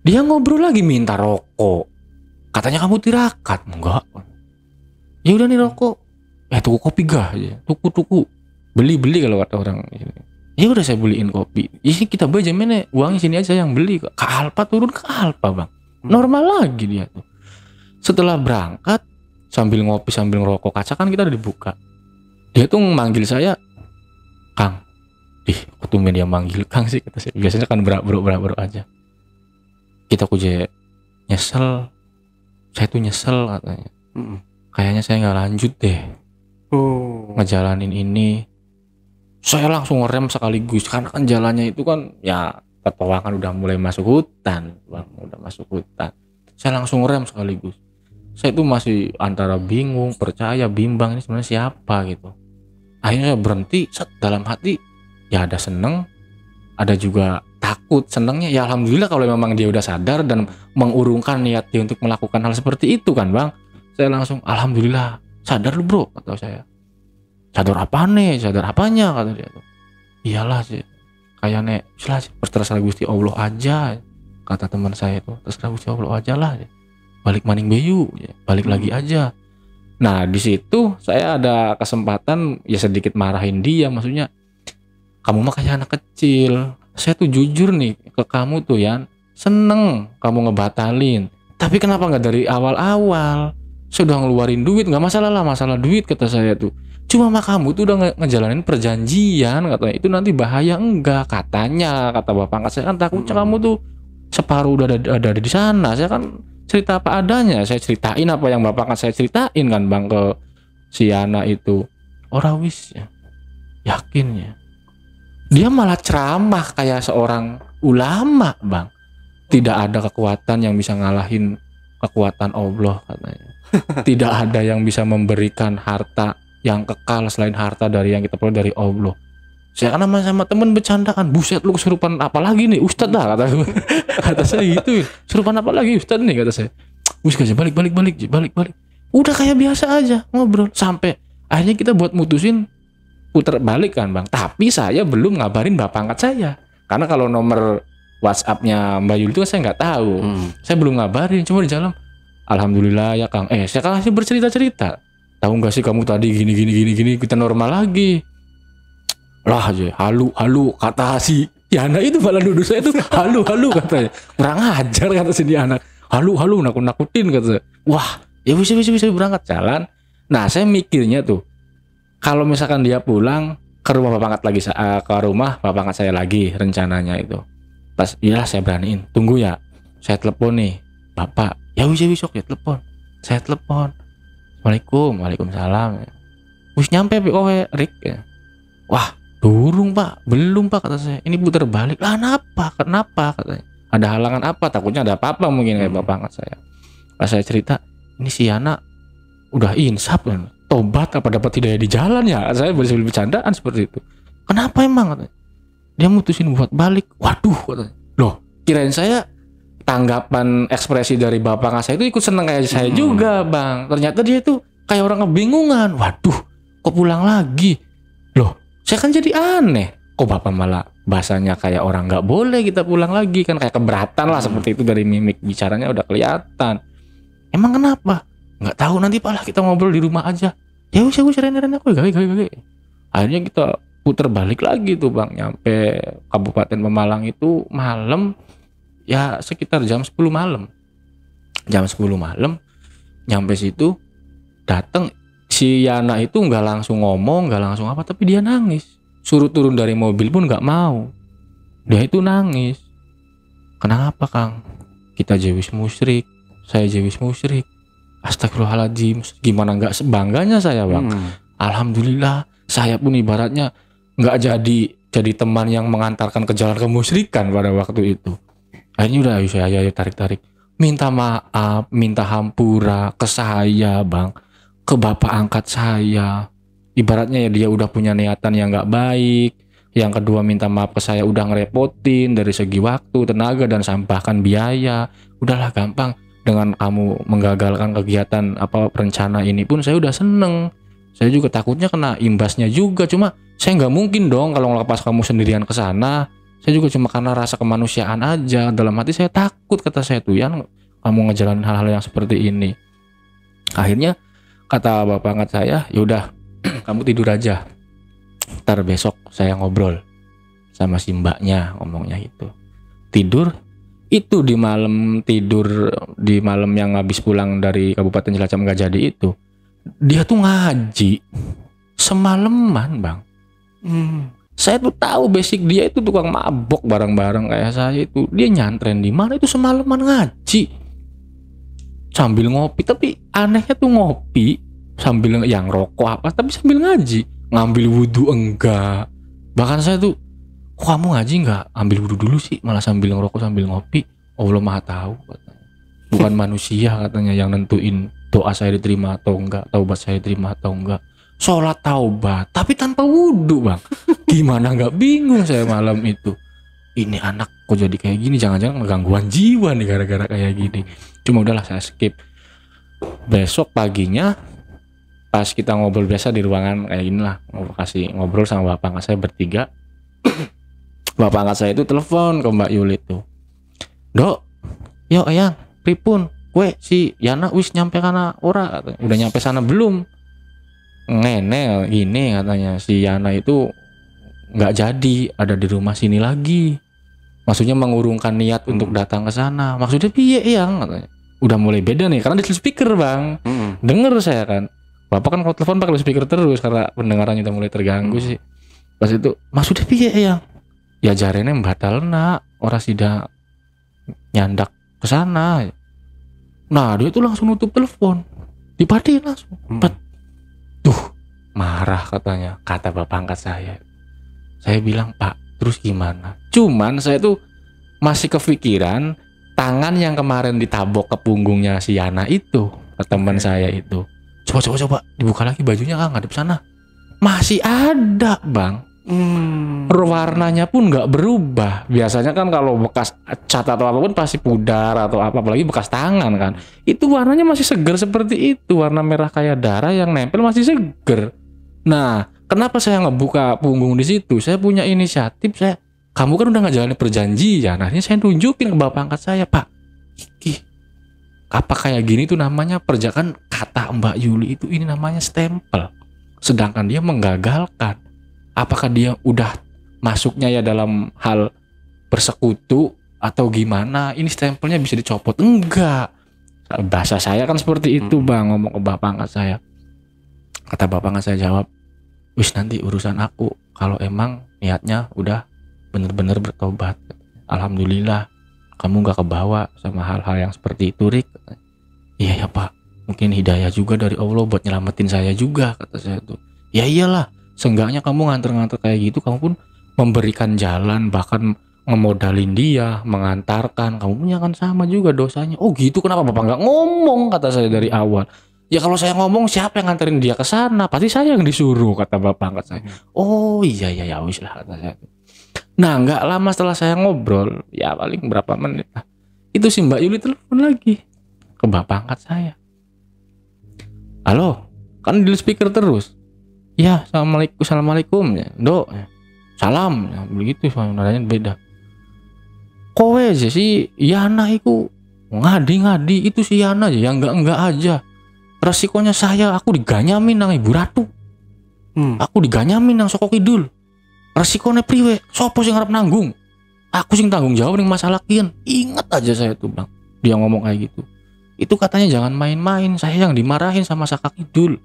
Dia ngobrol lagi minta rokok. Katanya kamu tirakat. Enggak. Ya udah nih rokok. Tuku kopi gah aja. Tuku. Beli kalau kata orang. Ya udah saya beliin kopi. Ini kita beli aja mana, uangnya sini aja yang beli. Ke Alfa, turun ke Alfa Bang. Normal lagi dia tuh. Setelah berangkat, sambil ngopi sambil ngerokok, kaca kan kita udah dibuka. Dia tuh manggil saya, Kang. Kok tumben dia manggil Kang sih, kata saya. Biasanya kan bro aja. Kita kuje nyesel. Saya tuh nyesel katanya. Kayaknya saya nggak lanjut deh. Ngejalanin ini. Saya langsung ngerem sekaligus karena kan jalannya itu kan ya petualangan udah mulai masuk hutan, Bang, udah masuk hutan. Saya langsung ngerem sekaligus. Saya tuh masih antara bingung, percaya, bimbang ini sebenarnya siapa gitu. Akhirnya saya berhenti, dalam hati ya ada seneng, ada juga takut. Senengnya ya alhamdulillah kalau memang dia udah sadar dan mengurungkan niat dia untuk melakukan hal seperti itu kan Bang. Saya langsung alhamdulillah sadar lu bro, kata saya. Sadar apa nih? Sadar apanya? Kata dia tuh. Iyalah sih, kayaknya terserah Gusti Allah aja, kata teman saya itu. Terserah Gusti Allah aja lah. Balik maning beyu, balik lagi aja. Nah di situ saya ada kesempatan ya sedikit marahin dia, maksudnya kamu mah kayak anak kecil. Saya tuh jujur nih ke kamu tuh Yan, seneng kamu ngebatalin. Tapi kenapa nggak dari awal-awal? Saya udah ngeluarin duit, nggak masalah lah, masalah duit kata saya tuh. Cuma mah kamu tuh udah ngejalanin perjanjian, katanya itu nanti bahaya enggak, katanya kata bapak angkat saya kan takutnya kamu tuh separuh udah ada di sana. Saya kan cerita apa adanya, saya ceritain apa yang bapak angkat saya ceritain kan Bang ke si Yana itu. Ora wis ya, yakin ya. Dia malah ceramah kayak seorang ulama bang. Tidak ada kekuatan yang bisa ngalahin kekuatan Allah katanya. Tidak ada yang bisa memberikan harta yang kekal selain harta dari yang kita peroleh dari Allah. Saya kan sama temen bercandaan, buset lu kesurupan apa lagi nih Ustadz dah kata saya gitu, kesurupan apa lagi Ustadz nih kata saya. Ustadz balik. Udah kayak biasa aja ngobrol sampai akhirnya kita buat mutusin puter balik kan bang. Tapi saya belum ngabarin bapak angkat saya karena kalau nomor WhatsApp-nya Mbak Yuli itu saya nggak tahu. Saya belum ngabarin, cuma di dalam alhamdulillah ya Kang. Saya kasih bercerita. Tahu nggak sih kamu tadi gini kita normal lagi. Lah aja halu kata si Yana itu malah nuduh saya tuh halu katanya. Kurang ajar kata si Yana. Halu nakut-nakutin kata saya. Wah, ya bisa berangkat jalan. Nah, saya mikirnya tuh kalau misalkan dia pulang ke rumah bapak angkat lagi ke rumah bapak angkat saya lagi rencananya itu. Pas iyalah saya beraniin. Tunggu ya. Saya telepon nih. Bapak, ya bisa ya telepon. Saya telepon. Assalamualaikum. Waalaikumsalam. Wis nyampe POW Rick ya. Wah, durung Pak, belum Pak kata saya. Ini putar balik. Lah kenapa katanya. Ada halangan apa? Takutnya ada apa-apa mungkin kayak bapak angkat saya. Pas saya cerita, ini si Yana udah insaf kan. Tobat apa dapat hidayah di jalan ya? Saya boleh bercandaan seperti itu. Kenapa emang katanya? Dia mutusin buat balik. Waduh katanya. Loh, kirain saya tanggapan ekspresi dari bapak angkat saya itu ikut seneng kayak saya juga bang. Ternyata dia itu kayak orang kebingungan. Waduh, kok pulang lagi? Loh, saya kan jadi aneh. Kok bapak malah bahasanya kayak orang nggak boleh kita pulang lagi kan kayak keberatan lah seperti itu dari mimik bicaranya udah kelihatan. Emang kenapa? Nggak tahu nanti Pak lah kita ngobrol di rumah aja. Ya wis Ren aku gawe. Akhirnya kita puter balik lagi tuh bang. Nyampe Kabupaten Pemalang itu malam ya sekitar jam 10 malam. Jam 10 malam nyampe situ datang si Yana itu nggak langsung ngomong, nggak langsung apa, tapi dia nangis. Suruh turun dari mobil pun nggak mau. Dia itu nangis. Kenapa Kang? Kita jewis musyrik, saya jewis musyrik. Astagfirullahaladzim. Gimana nggak bangganya saya bang? Alhamdulillah. Saya pun ibaratnya nggak jadi teman yang mengantarkan ke jalan kemusyrikan pada waktu itu. Akhirnya udah ayo tarik. Minta maaf, minta hampura ke saya bang, ke bapak angkat saya. Ibaratnya ya dia udah punya niatan yang gak baik. Yang kedua minta maaf ke saya udah ngerepotin dari segi waktu, tenaga dan bahkan biaya. Udahlah gampang. Dengan kamu menggagalkan kegiatan rencana ini pun saya udah seneng. Saya juga takutnya kena imbasnya juga. Cuma saya gak mungkin dong kalau ngelepas kamu sendirian ke sana. Saya juga cuma karena rasa kemanusiaan aja. Dalam hati saya takut kata saya tuh Yan, kamu ngejalanin hal-hal yang seperti ini. Akhirnya kata bapak angkat saya, yaudah kamu tidur aja. Ntar besok saya ngobrol sama si mbaknya, ngomongnya gitu. Tidur itu di malam yang habis pulang dari Kabupaten Cilacap nggak jadi itu. Dia tuh ngaji semalaman bang. Saya tuh tahu basic dia itu tukang mabok bareng-bareng kayak saya itu. Dia nyantren di mana itu semalaman ngaji sambil ngopi. Tapi anehnya tuh ngopi sambil yang rokok apa, tapi sambil ngaji. Ngambil wudhu enggak. Bahkan saya tuh, kok kamu ngaji enggak ambil wudhu dulu sih, malah sambil ngerokok sambil ngopi. Allah maha tahu katanya. Bukan manusia katanya yang nentuin doa saya diterima atau enggak, taubat saya diterima atau enggak. Sholat taubat tapi tanpa wudhu bang. Gimana nggak bingung saya malam itu. Ini anak kok jadi kayak gini, jangan-jangan gangguan jiwa nih gara-gara kayak gini. Cuma udahlah saya skip. Besok paginya pas kita ngobrol biasa di ruangan kayak gini lah, ngobrol sama bapak angkat saya bertiga. Bapak angkat saya itu telepon ke Mbak Yuli tuh. Dok, yo Eyang, pripun? Kue si Yana wis nyampe kana ora? Udah nyampe sana belum? Ngene gini katanya, si Yana itu nggak jadi ada di rumah sini lagi. Maksudnya mengurungkan niat untuk datang ke sana. Maksudnya piye Eyang katanya. Udah mulai beda nih karena di speaker bang. Denger saya kan. Bapak kan kalau telepon pakai speaker terus karena pendengarannya udah mulai terganggu sih. Pas itu maksudnya piye Eyang? Ya jarene batalna ora sida nyandak ke sana. Nah, dia tuh langsung nutup telepon. Dipatiin langsung. Tuh, marah katanya, kata bapak angkat saya. Saya bilang, "Pak, terus gimana?" Cuman saya tuh masih kepikiran tangan yang kemarin ditabok ke punggungnya si Yana itu, ke teman saya itu. Coba dibuka lagi bajunya, ngadep sana. Masih ada, Bang. Warnanya pun nggak berubah. Biasanya kan kalau bekas cat atau apapun pasti pudar atau apa, apalagi bekas tangan kan. Itu warnanya masih seger seperti itu, warna merah kayak darah yang nempel masih seger. Nah, kenapa saya ngebuka punggung di situ? Saya punya inisiatif, kamu kan udah ngejalanin perjanjian. Akhirnya saya tunjukin ke bapak angkat saya, Pak. Apa kayak gini tuh namanya perjakan, kata Mbak Yuli itu ini namanya stempel. Sedangkan dia menggagalkan. Apakah dia udah masuknya ya dalam hal bersekutu atau gimana? Ini stempelnya bisa dicopot? Enggak. Bahasa saya kan seperti itu, Bang, ngomong ke bapak angkat saya. Kata bapak angkat saya jawab, wis nanti urusan aku. Kalau emang niatnya udah bener-bener bertobat. Alhamdulillah kamu gak kebawa sama hal-hal yang seperti itu, Rik. Iya ya Pak, mungkin hidayah juga dari Allah buat nyelamatin saya juga, kata saya tuh. Ya iyalah, seenggaknya kamu nganter-nganter kayak gitu, kamu pun memberikan jalan, bahkan ngemodalin dia, mengantarkan, kamu punya kan sama juga dosanya. Oh gitu, kenapa Bapak nggak ngomong, kata saya dari awal. Ya kalau saya ngomong siapa yang nganterin dia ke sana, pasti saya yang disuruh, kata Bapak, kata saya. Oh iya ya wis lah, kata saya. Nah nggak lama setelah saya ngobrol, ya paling berapa menit lah, itu si Mbak Yuli telepon lagi ke Bapak angkat saya. Halo, kan di speaker terus. Ya, assalamualaikum ya, Dok. Salam, ya, begitu nadanya beda. Kowe aja si Yana itu ngadi-ngadi, itu si Yana aja yang enggak aja. Resikonya aku diganyamin nang Ibu Ratu. Aku diganyamin nang Soko Kidul. Resikonya priwe? Sopo sing ngarep nanggung? Aku sing tanggung jawab ning masalah kian. Ingat aja saya tuh, Bang. Dia ngomong kayak gitu. Itu katanya jangan main-main, saya yang dimarahin sama Saka Kidul.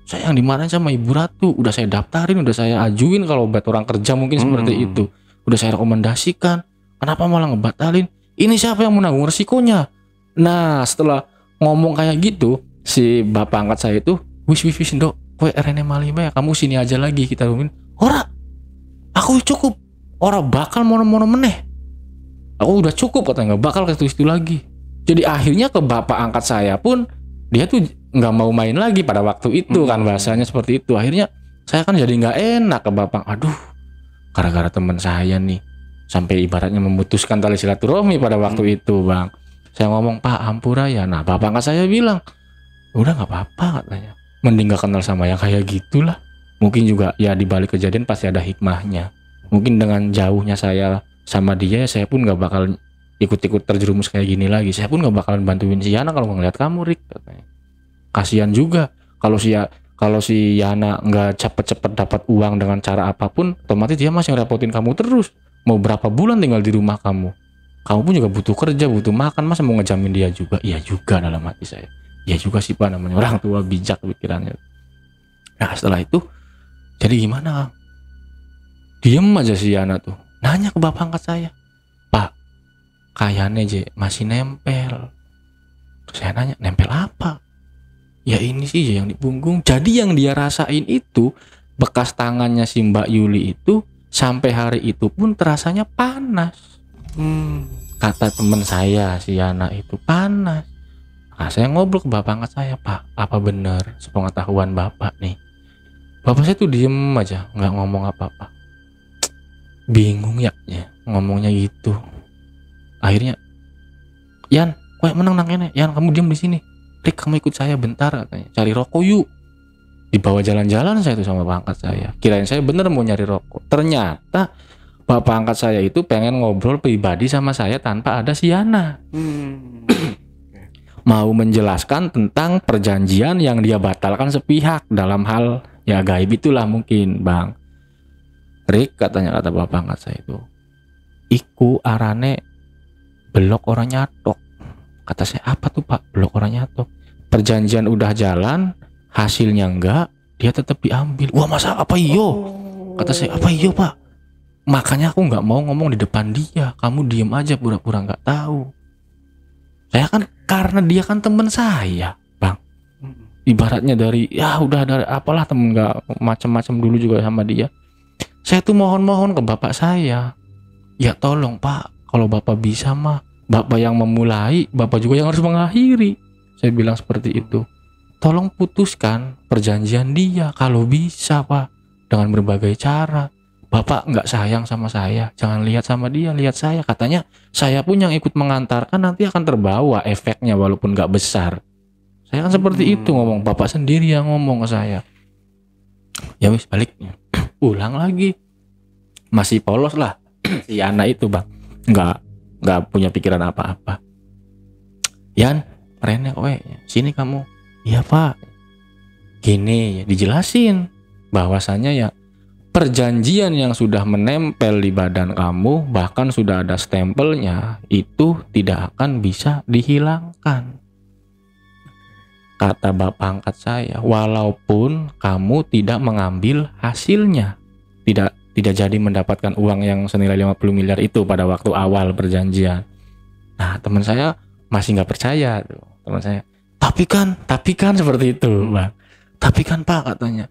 Saya yang dimarahin sama Ibu Ratu. Udah saya daftarin, udah saya ajuin kalau buat orang kerja mungkin seperti itu. Udah saya rekomendasikan. Kenapa malah ngebatalin? Ini siapa yang menanggung resikonya? Nah, setelah ngomong kayak gitu, si bapak angkat saya itu, wis Dok, kowe RN Malima ya, kamu sini aja lagi kita rumin. Ora, aku cukup. Ora bakal mono-mono meneh. Aku udah cukup, katanya nggak bakal ke situ lagi. Jadi akhirnya ke bapak angkat saya pun dia tuh nggak mau main lagi pada waktu itu kan, bahasanya seperti itu. Akhirnya saya kan jadi nggak enak ke bapak. Aduh, gara-gara teman saya nih sampai ibaratnya memutuskan tali silaturahmi pada waktu itu, Bang. Saya ngomong, Pak ampura ya. Nah bapak angkat saya bilang, udah nggak apa-apa, katanya. Mending gak kenal sama yang kayak gitulah. Mungkin juga ya di balik kejadian pasti ada hikmahnya. Mungkin dengan jauhnya saya sama dia, saya pun nggak bakal ikut-ikut terjerumus kayak gini lagi. Saya pun nggak bakalan bantuin si Yana kalau ngeliat kamu, Rik, katanya. Kasihan juga kalau si Yana nggak cepet-cepet dapat uang dengan cara apapun, otomatis dia masih ngerepotin kamu terus. Mau berapa bulan tinggal di rumah kamu pun juga butuh kerja, butuh makan, masa mau ngejamin dia juga? Iya juga dalam hati saya. Iya juga sih Pak, namanya orang tua bijak pikirannya. Nah setelah itu jadi gimana? Diem aja si Yana tuh, nanya ke bapak angkat saya, Pak kayaknya je masih nempel. Terus saya nanya, nempel apa? Ya ini sih yang di punggung. Jadi yang dia rasain itu bekas tangannya si Mbak Yuli itu sampai hari itu pun terasanya panas. Kata teman saya si Yana itu panas. Nah, saya ngobrol ke bapak angkat saya, Pak, apa benar sepengetahuan bapak nih? Bapak saya tuh diem aja, nggak ngomong apa-apa. Bingung ya ngomongnya gitu. Akhirnya, Yan, kowe menang nang kene. Yan, kamu diem di sini. Rik, kamu ikut saya bentar, katanya. Cari rokok yuk. Dibawa jalan-jalan saya tuh sama bapak angkat saya. Kirain saya bener mau nyari rokok. Ternyata bapak angkat saya itu pengen ngobrol pribadi sama saya tanpa ada si Yana. Mau menjelaskan tentang perjanjian yang dia batalkan sepihak dalam hal ya gaib itulah mungkin, Bang. Rik, kata bapak angkat saya itu, iku arane belok orang nyatok. Kata saya, apa tuh Pak belok orang nyatok? Perjanjian udah jalan, hasilnya enggak, dia tetap diambil. Wah masa apa iyo? Kata saya, apa iyo Pak? Makanya aku nggak mau ngomong di depan dia. Kamu diem aja pura-pura nggak tahu. Saya kan karena dia kan teman saya, Bang. Ibaratnya dari udah dari apalah temen nggak macam-macam dulu juga sama dia. Saya tuh mohon-mohon ke bapak saya, ya tolong Pak, Kalau Bapak bisa mah, Bapak yang memulai, Bapak juga yang harus mengakhiri. Saya bilang seperti itu. Tolong putuskan perjanjian dia kalau bisa Pak, dengan berbagai cara. Bapak nggak sayang sama saya, jangan lihat sama dia, lihat saya. Katanya saya pun yang ikut mengantarkan nanti akan terbawa efeknya walaupun nggak besar. Saya kan seperti itu ngomong, Bapak sendiri yang ngomong ke saya. Ya wis baliknya, ulang lagi. Masih polos lah si anak itu Bang, nggak punya pikiran apa-apa. Yan, Rene kowe, sini kamu. Iya Pak. Gini, dijelasin bahwasannya ya perjanjian yang sudah menempel di badan kamu, bahkan sudah ada stempelnya, itu tidak akan bisa dihilangkan. Kata bapak angkat saya, walaupun kamu tidak mengambil hasilnya, tidak jadi mendapatkan uang yang senilai 50 miliar itu pada waktu awal perjanjian. Nah, teman saya masih nggak percaya tuh, teman saya. Tapi kan seperti itu, Bang. Tapi kan Pak, katanya,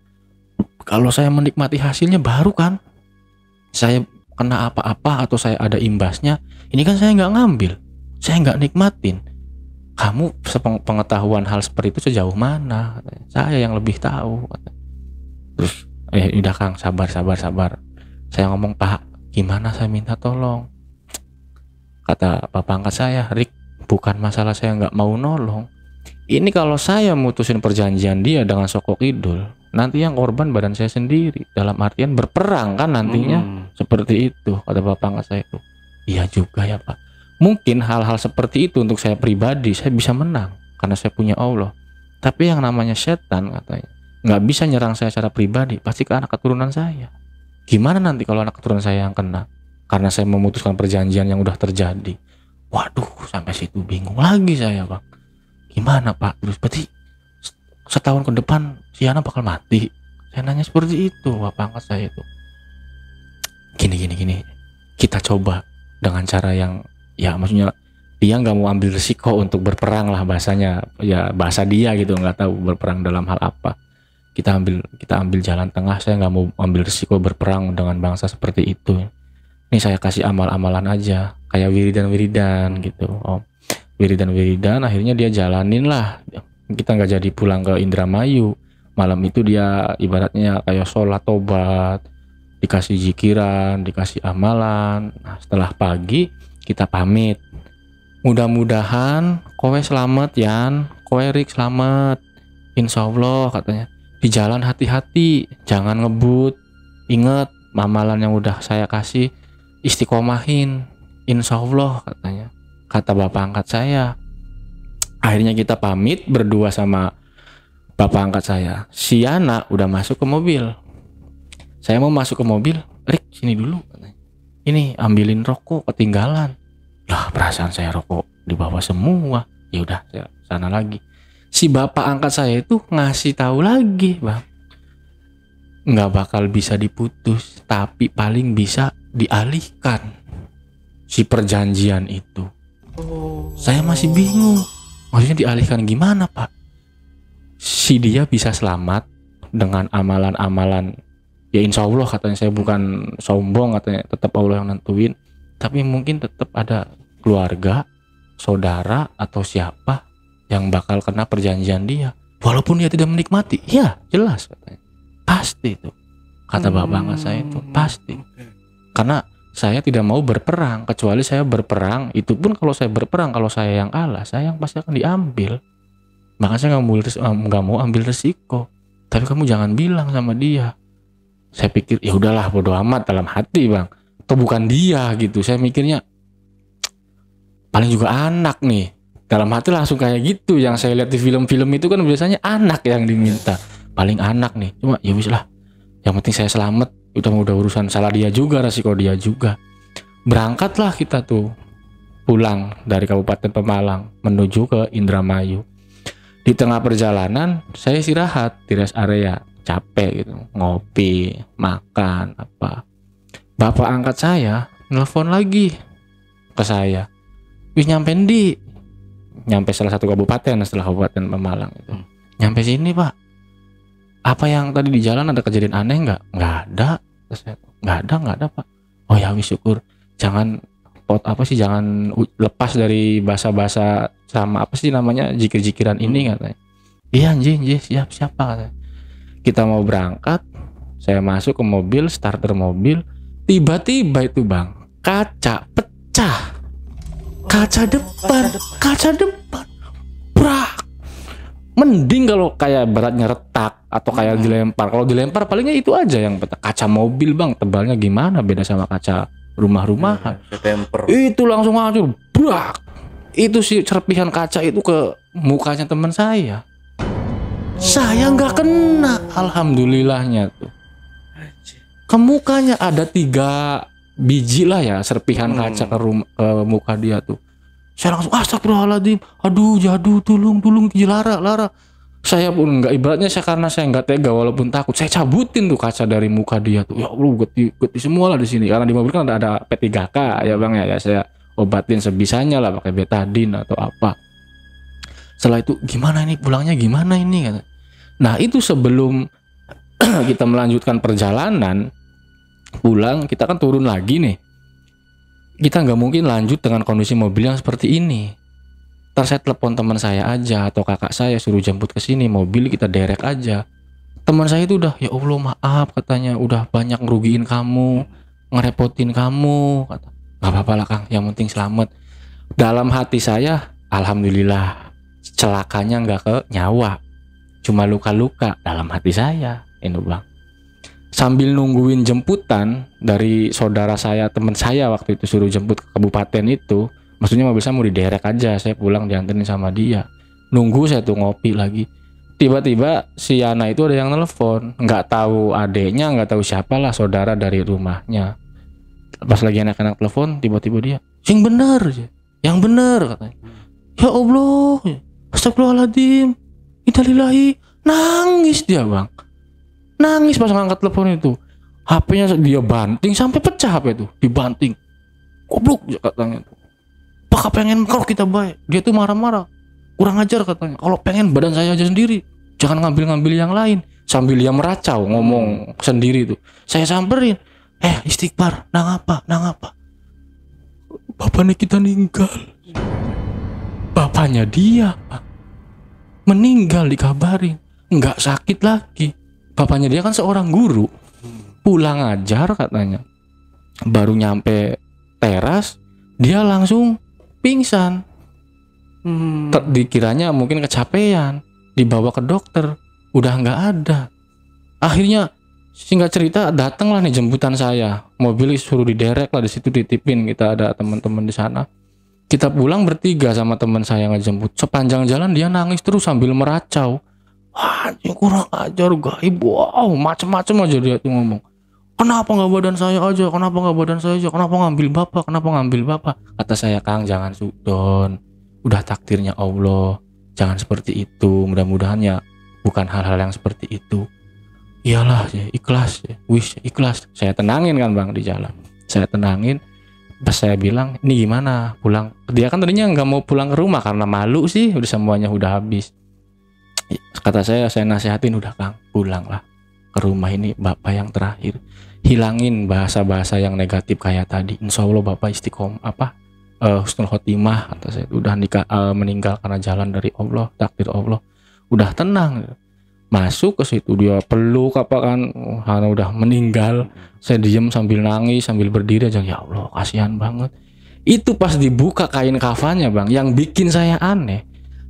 kalau saya menikmati hasilnya baru kan saya kena apa-apa atau saya ada imbasnya. Ini kan saya nggak ngambil, saya nggak nikmatin. Kamu pengetahuan hal seperti itu sejauh mana? Katanya. Saya yang lebih tahu. Katanya. Terus, udah Kang, sabar. Saya ngomong, Pak, gimana saya minta tolong? Kata bapak angkat saya, Rik, bukan masalah saya nggak mau nolong. Ini kalau saya mutusin perjanjian dia dengan sokok idul, nanti yang korban badan saya sendiri. Dalam artian berperang kan nantinya. Seperti itu, kata bapak angkat saya itu. Iya juga ya Pak. Mungkin hal-hal seperti itu untuk saya pribadi, saya bisa menang. Karena saya punya Allah. Tapi yang namanya setan katanya, nggak bisa nyerang saya secara pribadi, pasti ke anak keturunan saya. Gimana nanti kalau anak keturunan saya yang kena? Karena saya memutuskan perjanjian yang udah terjadi. Waduh, sampai situ bingung lagi saya Bang. Gimana Pak? Terus berarti setahun ke depan si Ana bakal mati? Saya nanya seperti itu, bapak angkat saya itu. Gini. Kita coba dengan cara yang, ya maksudnya dia nggak mau ambil risiko untuk berperang lah bahasanya. Ya bahasa dia gitu, nggak tahu berperang dalam hal apa. Kita ambil jalan tengah. Saya nggak mau ambil risiko berperang dengan bangsa seperti itu. Ini saya kasih amal-amalan aja, kayak wiridan gitu. Wiridan akhirnya dia jalanin lah. Kita nggak jadi pulang ke Indramayu. Malam itu dia ibaratnya kayak sholat tobat, dikasih zikiran, dikasih amalan. Nah, setelah pagi kita pamit. Mudah-mudahan kowe selamat Yan, kowe Rik selamat. Insya Allah katanya. Di jalan hati-hati, jangan ngebut. Ingat amalan yang udah saya kasih, istiqomahin. Insya Allah katanya. Kata bapak angkat saya. Akhirnya kita pamit berdua sama bapak angkat saya. Si anak udah masuk ke mobil. Saya mau masuk ke mobil, Rik sini dulu. Ini ambilin rokok ketinggalan. Lah perasaan saya rokok di bawah semua. Ya udah saya sana lagi. Si bapak angkat saya itu ngasih tahu lagi Bang. Nggak bakal bisa diputus, tapi paling bisa dialihkan si perjanjian itu. Saya masih bingung. Maksudnya dialihkan gimana Pak? Si dia bisa selamat dengan amalan-amalan. Ya insya Allah katanya, saya bukan sombong katanya, tetap Allah yang nentuin. Tapi mungkin tetap ada keluarga, saudara atau siapa yang bakal kena perjanjian dia. Walaupun dia tidak menikmati. Ya jelas katanya. Pasti itu. Kata bapak saya itu pasti. Karena saya tidak mau berperang, kecuali saya berperang. Itu pun kalau saya berperang, kalau saya yang kalah, saya yang pasti akan diambil. Makanya saya nggak mau ambil resiko. Tapi kamu jangan bilang sama dia. Saya pikir ya udahlah bodo amat dalam hati Bang. Atau bukan dia gitu. Saya mikirnya paling juga anak nih. Dalam hati langsung kayak gitu. Yang saya lihat di film-film itu kan biasanya anak yang diminta. Paling anak nih. Cuma ya wis lah. Yang penting saya selamat. Udah urusan salah dia juga, resiko dia juga. Berangkatlah kita tuh pulang dari Kabupaten Pemalang menuju ke Indramayu. Di tengah perjalanan saya istirahat di rest area, capek gitu, ngopi, makan apa. Bapak angkat saya nelfon lagi ke saya. Wis nyampe nyampe salah satu kabupaten setelah Kabupaten Pemalang itu. Nyampe sini Pak. Apa yang tadi di jalan ada kejadian aneh nggak? Nggak ada. Nggak ada Pak. Oh ya wis syukur. Jangan apa sih, jangan lepas dari bahasa-bahasa sama apa sih namanya, jikir-jikiran ini katanya. Iya anjing, siap katanya. Kita mau berangkat, saya masuk ke mobil, starter mobil, tiba-tiba itu bang, kaca pecah, kaca depan, brak. Mending kalau kayak beratnya retak atau kayak dilempar. Kalau dilempar palingnya itu aja yang pecah. Kaca mobil bang, tebalnya gimana, beda sama kaca rumah-rumahan. Itu langsung hancur, brak. Itu sih serpihan kaca itu ke mukanya teman saya. Saya nggak kena, alhamdulillahnya tuh. Ke mukanya ada 3 biji lah ya serpihan kaca ke muka dia tuh. Saya langsung astagfirullahaladzim, aduh jadu, tolong Lara. Saya pun nggak, ibaratnya karena saya nggak tega walaupun takut, saya cabutin tuh kaca dari muka dia tuh. Ya Allah, geti semua lah di sini, karena di mobil kan ada P3K ya bang ya, saya obatin sebisanya lah pakai betadine atau apa. Setelah itu gimana ini pulangnya, gimana ini kata. Nah itu sebelum kita melanjutkan perjalanan pulang, kita kan turun lagi nih. Kita nggak mungkin lanjut dengan kondisi mobil yang seperti ini. Ntar saya telepon teman saya aja atau kakak saya suruh jemput ke sini, mobil kita derek aja. Teman saya itu udah, ya Allah maaf katanya, udah banyak ngerugiin kamu, ngerepotin kamu kata. Gak apa-apa lah Kang, yang penting selamat. Dalam hati saya, alhamdulillah celakanya nggak ke nyawa, cuma luka-luka dalam hati saya ini bang. Sambil nungguin jemputan dari saudara saya, teman saya waktu itu suruh jemput ke kabupaten itu, maksudnya mobil saya mau diderek aja, saya pulang dianterin sama dia. Nunggu saya tuh ngopi lagi, tiba-tiba si Yana itu ada yang telepon, nggak tahu adeknya, nggak tahu siapa lah, saudara dari rumahnya. Pas lagi anak-anak telepon, tiba-tiba dia, yang bener katanya. Ya Allah, astagfirullahaladzim, innalillahi. Nangis dia bang, nangis pas ngangkat telepon itu. HP-nya dia banting sampai pecah, HP itu dibanting. Goblok katanya tuh. Apakah pengen kalau kita baik? Dia tuh marah-marah, kurang ajar katanya. Kalau pengen badan saya aja sendiri, jangan ngambil-ngambil yang lain. Sambil dia meracau ngomong sendiri tuh. Saya samperin, istighfar, nang apa? Bapaknya kita meninggal. Bapaknya dia Pak, meninggal dikabarin, nggak sakit lagi. Bapaknya dia kan seorang guru, pulang ajar katanya. Baru nyampe teras, dia langsung pingsan. Dikiranya mungkin kecapean, dibawa ke dokter, udah nggak ada. Akhirnya singkat cerita datanglah nih jemputan saya, mobil suruh diderek lah, di situ ditipin, kita ada teman-teman di sana. Kita pulang bertiga sama teman saya ngejemput. Sepanjang jalan dia nangis terus sambil meracau. Wah, kurang ajar, gaib, wow, macem-macem aja dia tuh ngomong. Kenapa nggak badan saya aja? Kenapa ngambil bapak? Kata saya, Kang, jangan sudon. Udah takdirnya Allah. Jangan seperti itu. Mudah-mudahan ya bukan hal-hal yang seperti itu. Iyalah, ya, ikhlas, ya. Ikhlas. Saya tenangin kan bang di jalan. Saya tenangin. Pas saya bilang, ini gimana pulang? Dia kan tadinya nggak mau pulang ke rumah karena malu sih. Udah semuanya udah habis. Kata saya nasihatin, udah Kang, pulanglah ke rumah, ini bapak yang terakhir. Hilangin bahasa-bahasa yang negatif kayak tadi. Insya Allah bapak husnul khotimah. Kata saya, udah meninggal karena jalan dari Allah, takdir Allah. Udah tenang. Masuk ke situ dia peluk karena udah meninggal. Saya diem sambil nangis, sambil berdiri aja. Ya Allah, kasihan banget. Itu pas dibuka kain kafannya bang, yang bikin saya aneh,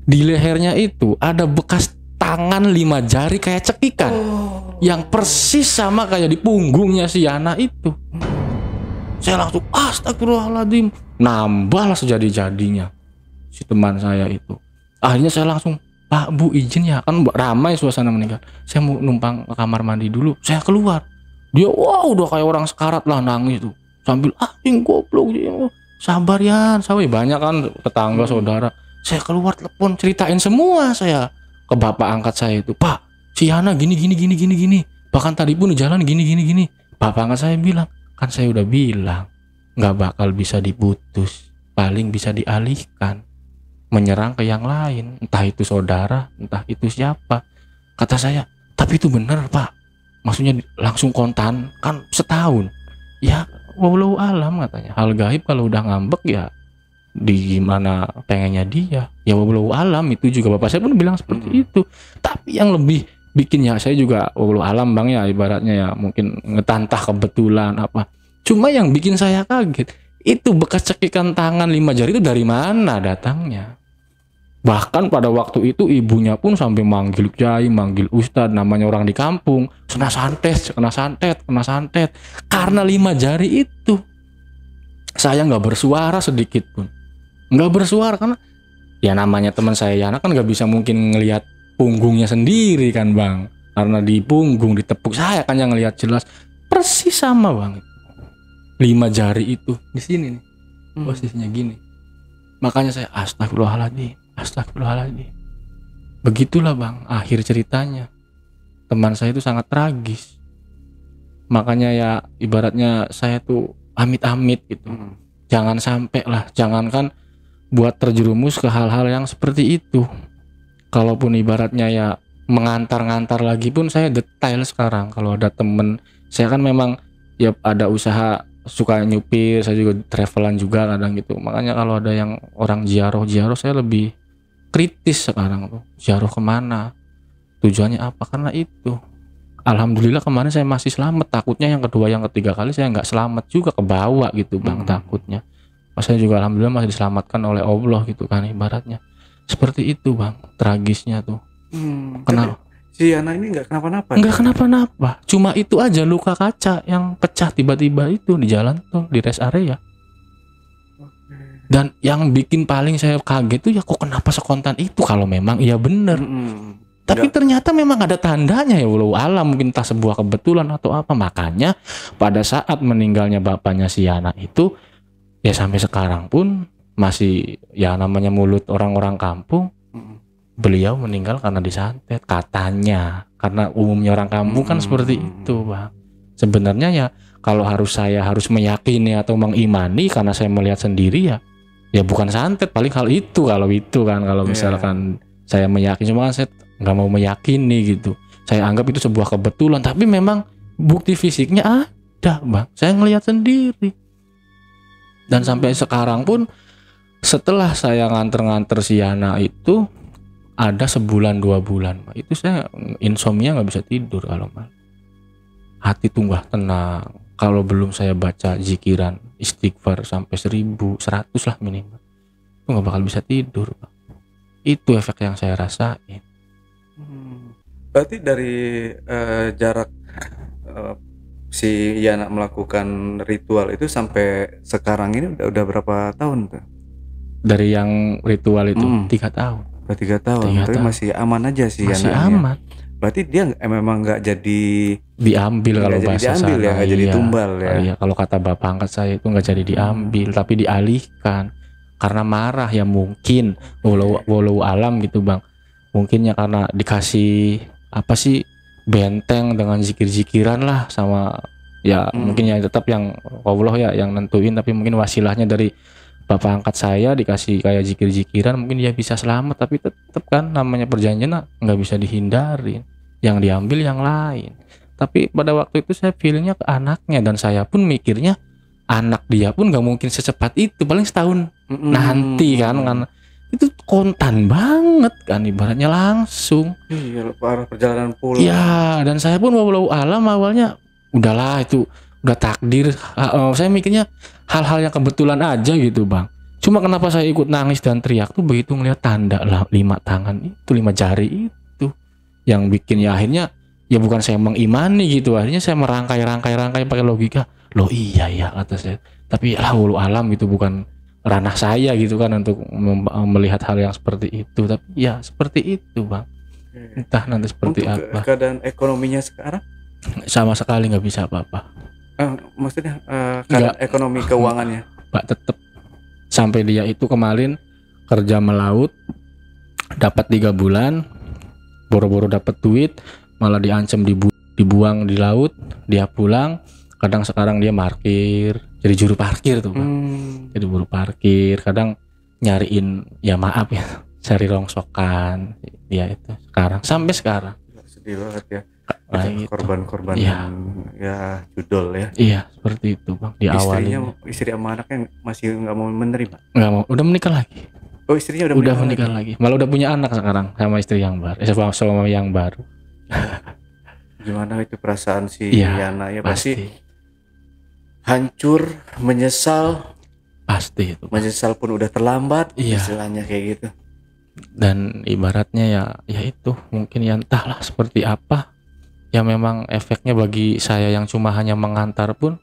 di lehernya itu ada bekas tangan 5 jari kayak cekikan, yang persis sama kayak di punggungnya si Yana itu. Saya langsung astagfirullahaladzim, nambahlah sejadi-jadinya si teman saya itu. Akhirnya saya langsung, Pak Bu izin ya, kan ramai suasana meninggal, saya mau numpang ke kamar mandi dulu. Saya keluar, dia udah kayak orang sekarat lah, nangis tuh sambil goblok, sabar ya, banyak kan tetangga saudara. Saya keluar telepon, ceritain semua saya ke bapak angkat saya itu. Pak, si Yana gini, bahkan tadi pun di jalan gini. Bapak angkat saya bilang, kan saya udah bilang nggak bakal bisa diputus, paling bisa dialihkan, menyerang ke yang lain, entah itu saudara, entah itu siapa. Kata saya, tapi itu bener Pak, maksudnya langsung kontan kan setahun. Ya wallahu alam katanya. Hal gaib kalau udah ngambek ya di gimana pengennya dia, ya wallahu alam. Itu juga bapak saya pun bilang seperti itu. Tapi yang lebih bikin ya saya juga wallahu alam bang ya, ibaratnya ya mungkin ngetantah kebetulan apa. Cuma yang bikin saya kaget itu bekas cekikan tangan 5 jari itu dari mana datangnya. Bahkan pada waktu itu ibunya pun sampai manggil kiai, manggil ustadz, namanya orang di kampung, kena santet. Karena 5 jari itu. Saya nggak bersuara sedikit pun. Nggak bersuara karena ya namanya teman saya Yana kan nggak bisa mungkin ngelihat punggungnya sendiri kan bang. Karena di punggung ditepuk, saya kan yang ngelihat jelas. Persis sama bang. 5 jari itu di sini nih. Posisinya gini. Makanya saya astagfirullahaladzim. Begitulah bang akhir ceritanya. Teman saya itu sangat tragis. Makanya ya ibaratnya saya tuh amit-amit gitu. Jangan sampai lah, jangankan buat terjerumus ke hal-hal yang seperti itu. Kalaupun ibaratnya ya mengantar-ngantar lagi pun saya detail sekarang. Kalau ada temen, saya kan memang ya ada usaha suka nyupir, saya juga travelan juga kadang gitu. Makanya kalau ada yang orang ziarah saya lebih kritis sekarang tuh. Ziarah kemana? Tujuannya apa? Karena itu. Alhamdulillah kemarin saya masih selamat. Takutnya yang kedua, yang ketiga kali saya nggak selamat juga, kebawa gitu bang takutnya. Pas saya juga alhamdulillah masih diselamatkan oleh Allah gitu kan ibaratnya. Seperti itu bang, tragisnya tuh. Kenapa? Si Yana ini nggak kenapa-napa? Nggak kenapa-napa. Cuma itu aja luka kaca yang pecah tiba-tiba itu di jalan tol di rest area. Dan yang bikin paling saya kaget tuh ya kok kenapa sekontan itu kalau memang iya bener. Tapi ternyata memang ada tandanya ya walau alam, mungkin entah sebuah kebetulan atau apa. Makanya pada saat meninggalnya bapaknya si Yana itu ya sampai sekarang pun masih ya namanya mulut orang-orang kampung, beliau meninggal karena disantet katanya. Karena umumnya orang kampung kan seperti itu bang. Sebenarnya ya kalau saya harus meyakini atau mengimani karena saya melihat sendiri ya bukan santet, paling hal itu kalau misalkan saya meyakini, cuma saya nggak mau meyakini gitu. Saya anggap itu sebuah kebetulan, tapi memang bukti fisiknya ada bang, saya ngelihat sendiri. Dan sampai sekarang pun setelah saya nganter si Yana itu ada sebulan 2 bulan bang, itu saya insomnia, nggak bisa tidur kalau malam. Hati tuh nggak tenang kalau belum saya baca zikiran istighfar sampai 100 lah minimal, itu nggak bakal bisa tidur bang. Itu efek yang saya rasain. Berarti dari jarak si Yana melakukan ritual itu sampai sekarang ini udah berapa tahun tuh? Dari yang ritual itu 3 tahun. 3 tahun. Tapi masih aman aja sih Yana. Masih aman. Berarti dia memang nggak jadi diambil kalau bahasa diambil sana. Ya, nggak jadi tumbal ya. Iya, kalau kata bapak angkat saya itu nggak jadi diambil, tapi dialihkan karena marah ya mungkin. Walau alam gitu bang. Mungkinnya karena dikasih apa sih benteng dengan zikir-zikiran lah sama ya mungkin ya tetap yang Allah ya yang nentuin, tapi mungkin wasilahnya dari bapak angkat saya dikasih kayak zikir-zikiran mungkin dia bisa selamat, tapi tetap kan namanya perjanjian nggak bisa dihindarin, yang diambil yang lain. Tapi pada waktu itu saya feelingnya ke anaknya, dan saya pun mikirnya anak dia pun nggak mungkin secepat itu, paling setahun nanti kan itu kontan banget kan ibaratnya langsung. Iya, parah perjalanan pulang. Ya, dan saya pun walau alam awalnya udahlah itu udah takdir. Saya mikirnya hal-hal yang kebetulan aja gitu bang. Cuma kenapa saya ikut nangis dan teriak tuh begitu ngeliat tanda 5 tangan itu, 5 jari itu yang bikin ya akhirnya ya bukan saya mengimani gitu, akhirnya saya merangkai pakai logika. Loh iya ya kata saya, tapi walau alam itu bukan ranah saya gitu kan untuk melihat hal yang seperti itu. Tapi ya seperti itu bang, entah nanti seperti untuk apa. Keadaan ekonominya sekarang sama sekali nggak bisa apa-apa. Maksudnya keadaan ekonomi keuangannya Pak tetep sampai dia itu kemarin kerja melaut dapat 3 bulan boro-boro dapat duit malah diancam dibuang di laut, dia pulang. Kadang sekarang dia parkir, jadi juru parkir tuh Pak. Jadi juru parkir, kadang nyariin ya cari rongsokan ya itu sekarang sampai sekarang. sedih banget ya. Nah, Itu gitu. korban-korban Iya. ya judul ya. Iya, seperti itu Bang. Di awal Istri sama anaknya masih nggak mau menerima. nggak mau, udah menikah lagi. Oh, istrinya udah Udah menikah menikah lagi. Malah udah punya anak sekarang sama istri yang baru. Sama yang baru. Gimana itu perasaan si Iya, Yana ya, pasti Pasti. hancur, menyesal Pasti itu. pun udah terlambat, Iya. istilahnya kayak gitu. Dan ibaratnya ya itu mungkin ya entahlah seperti apa. Ya memang efeknya bagi saya yang cuma hanya mengantar pun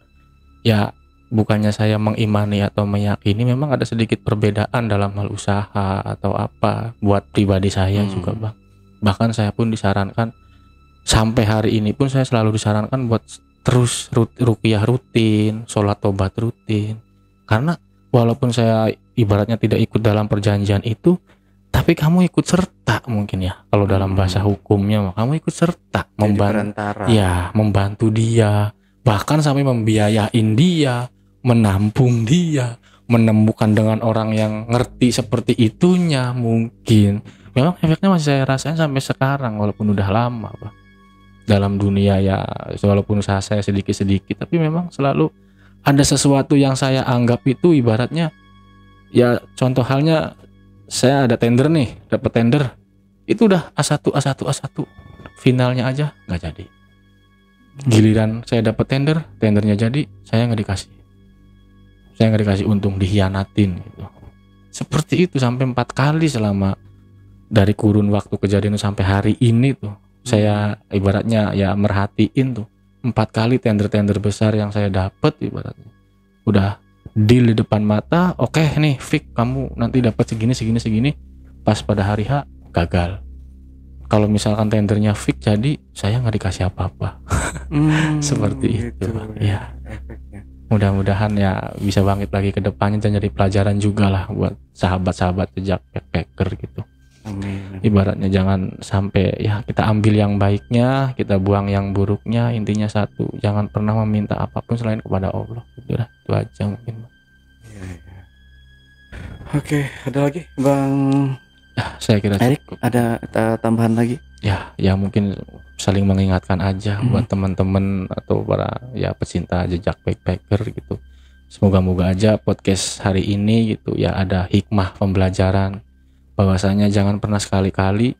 ya bukannya saya mengimani atau meyakini, memang ada sedikit perbedaan dalam hal usaha atau apa buat pribadi saya juga Bang. Bahkan saya pun disarankan sampai hari ini pun saya selalu disarankan buat terus ruqyah rutin, sholat tobat rutin. Karena walaupun saya ibaratnya tidak ikut dalam perjanjian itu, tapi kamu ikut serta mungkin ya. Kalau dalam bahasa hukumnya kamu ikut serta Jadi perantara. Ya, membantu dia, bahkan sampai membiayain dia, menampung dia, menemukan dengan orang yang ngerti seperti itunya mungkin. Memang efeknya masih saya rasain sampai sekarang walaupun udah lama Pak. Dalam dunia ya walaupun usaha saya sedikit-sedikit, tapi memang selalu ada sesuatu yang saya anggap itu ibaratnya ya, contoh halnya saya ada tender nih, dapat tender itu udah A1 finalnya aja nggak jadi. Giliran saya dapat tendernya jadi, saya nggak dikasih untung, dihianatin gitu. Seperti itu sampai 4 kali selama dari kurun waktu kejadian sampai hari ini tuh. Saya ibaratnya ya merhatiin tuh 4 kali tender besar yang saya dapat ibaratnya. Udah deal di depan mata, oke nih fix kamu nanti dapat segini, pas pada hari H gagal. Kalau misalkan tendernya fix jadi, saya nggak dikasih apa-apa. Seperti itu ya. Efeknya. Mudah-mudahan ya bisa bangkit lagi ke depannya dan jadi pelajaran juga lah buat sahabat-sahabat jejak backpacker gitu. Amin. Ibaratnya jangan sampai ya kita ambil yang baiknya, kita buang yang buruknya. Intinya satu, jangan pernah meminta apapun selain kepada Allah. Udah, itu aja mungkin. Ya. Oke, ada lagi Bang Saya kira Erik, cukup. ada tambahan lagi? Ya mungkin saling mengingatkan aja buat teman-teman atau para ya pecinta jejak backpacker gitu. Semoga-moga aja podcast hari ini gitu ya ada hikmah pembelajaran, bahwasanya jangan pernah sekali-kali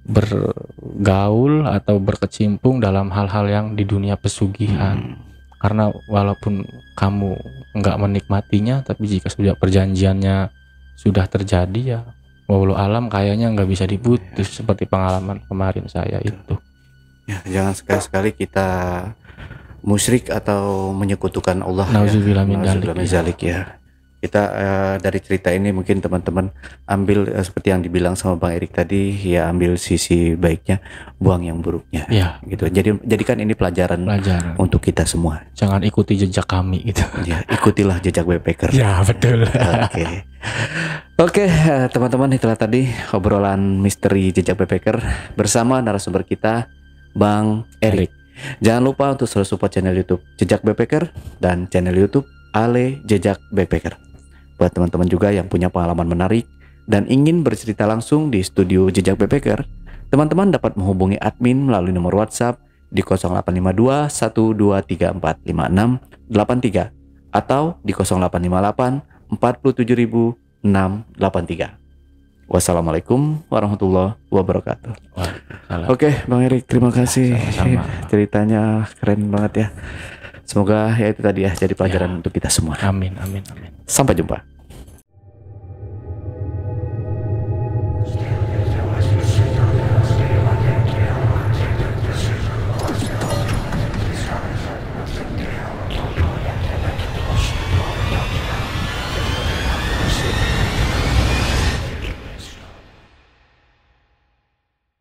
bergaul atau berkecimpung dalam hal-hal yang di dunia pesugihan. Karena walaupun kamu nggak menikmatinya, tapi jika sudah perjanjiannya sudah terjadi ya walau alam kayaknya nggak bisa diputus, seperti pengalaman kemarin saya itu. Ya, jangan sekali-sekali kita musyrik atau menyekutukan Allah. Nauzubillah min dzalik ya. Kita dari cerita ini mungkin teman-teman ambil seperti yang dibilang sama Bang Erik tadi, ya ambil sisi baiknya, buang yang buruknya. Ya. Gitu. Jadikan ini pelajaran untuk kita semua. Jangan ikuti jejak kami gitu. Ya, ikutilah jejak backpacker. Ya, betul. Oke, teman-teman, itulah tadi obrolan misteri jejak backpacker bersama narasumber kita Bang Erik. Jangan lupa untuk selalu support channel YouTube Jejak Backpacker dan channel YouTube Ale Jejak Backpacker. Buat teman-teman juga yang punya pengalaman menarik dan ingin bercerita langsung di studio Jejak Backpacker, teman-teman dapat menghubungi admin melalui nomor WhatsApp di 0852 12345683 atau di 0858 47683. Wassalamualaikum warahmatullahi wabarakatuh. Oke, Bang Erik, terima kasih. Sama-sama. Ceritanya keren banget ya. Semoga ya itu tadi ya jadi pelajaran untuk kita semua. Amin. Sampai jumpa.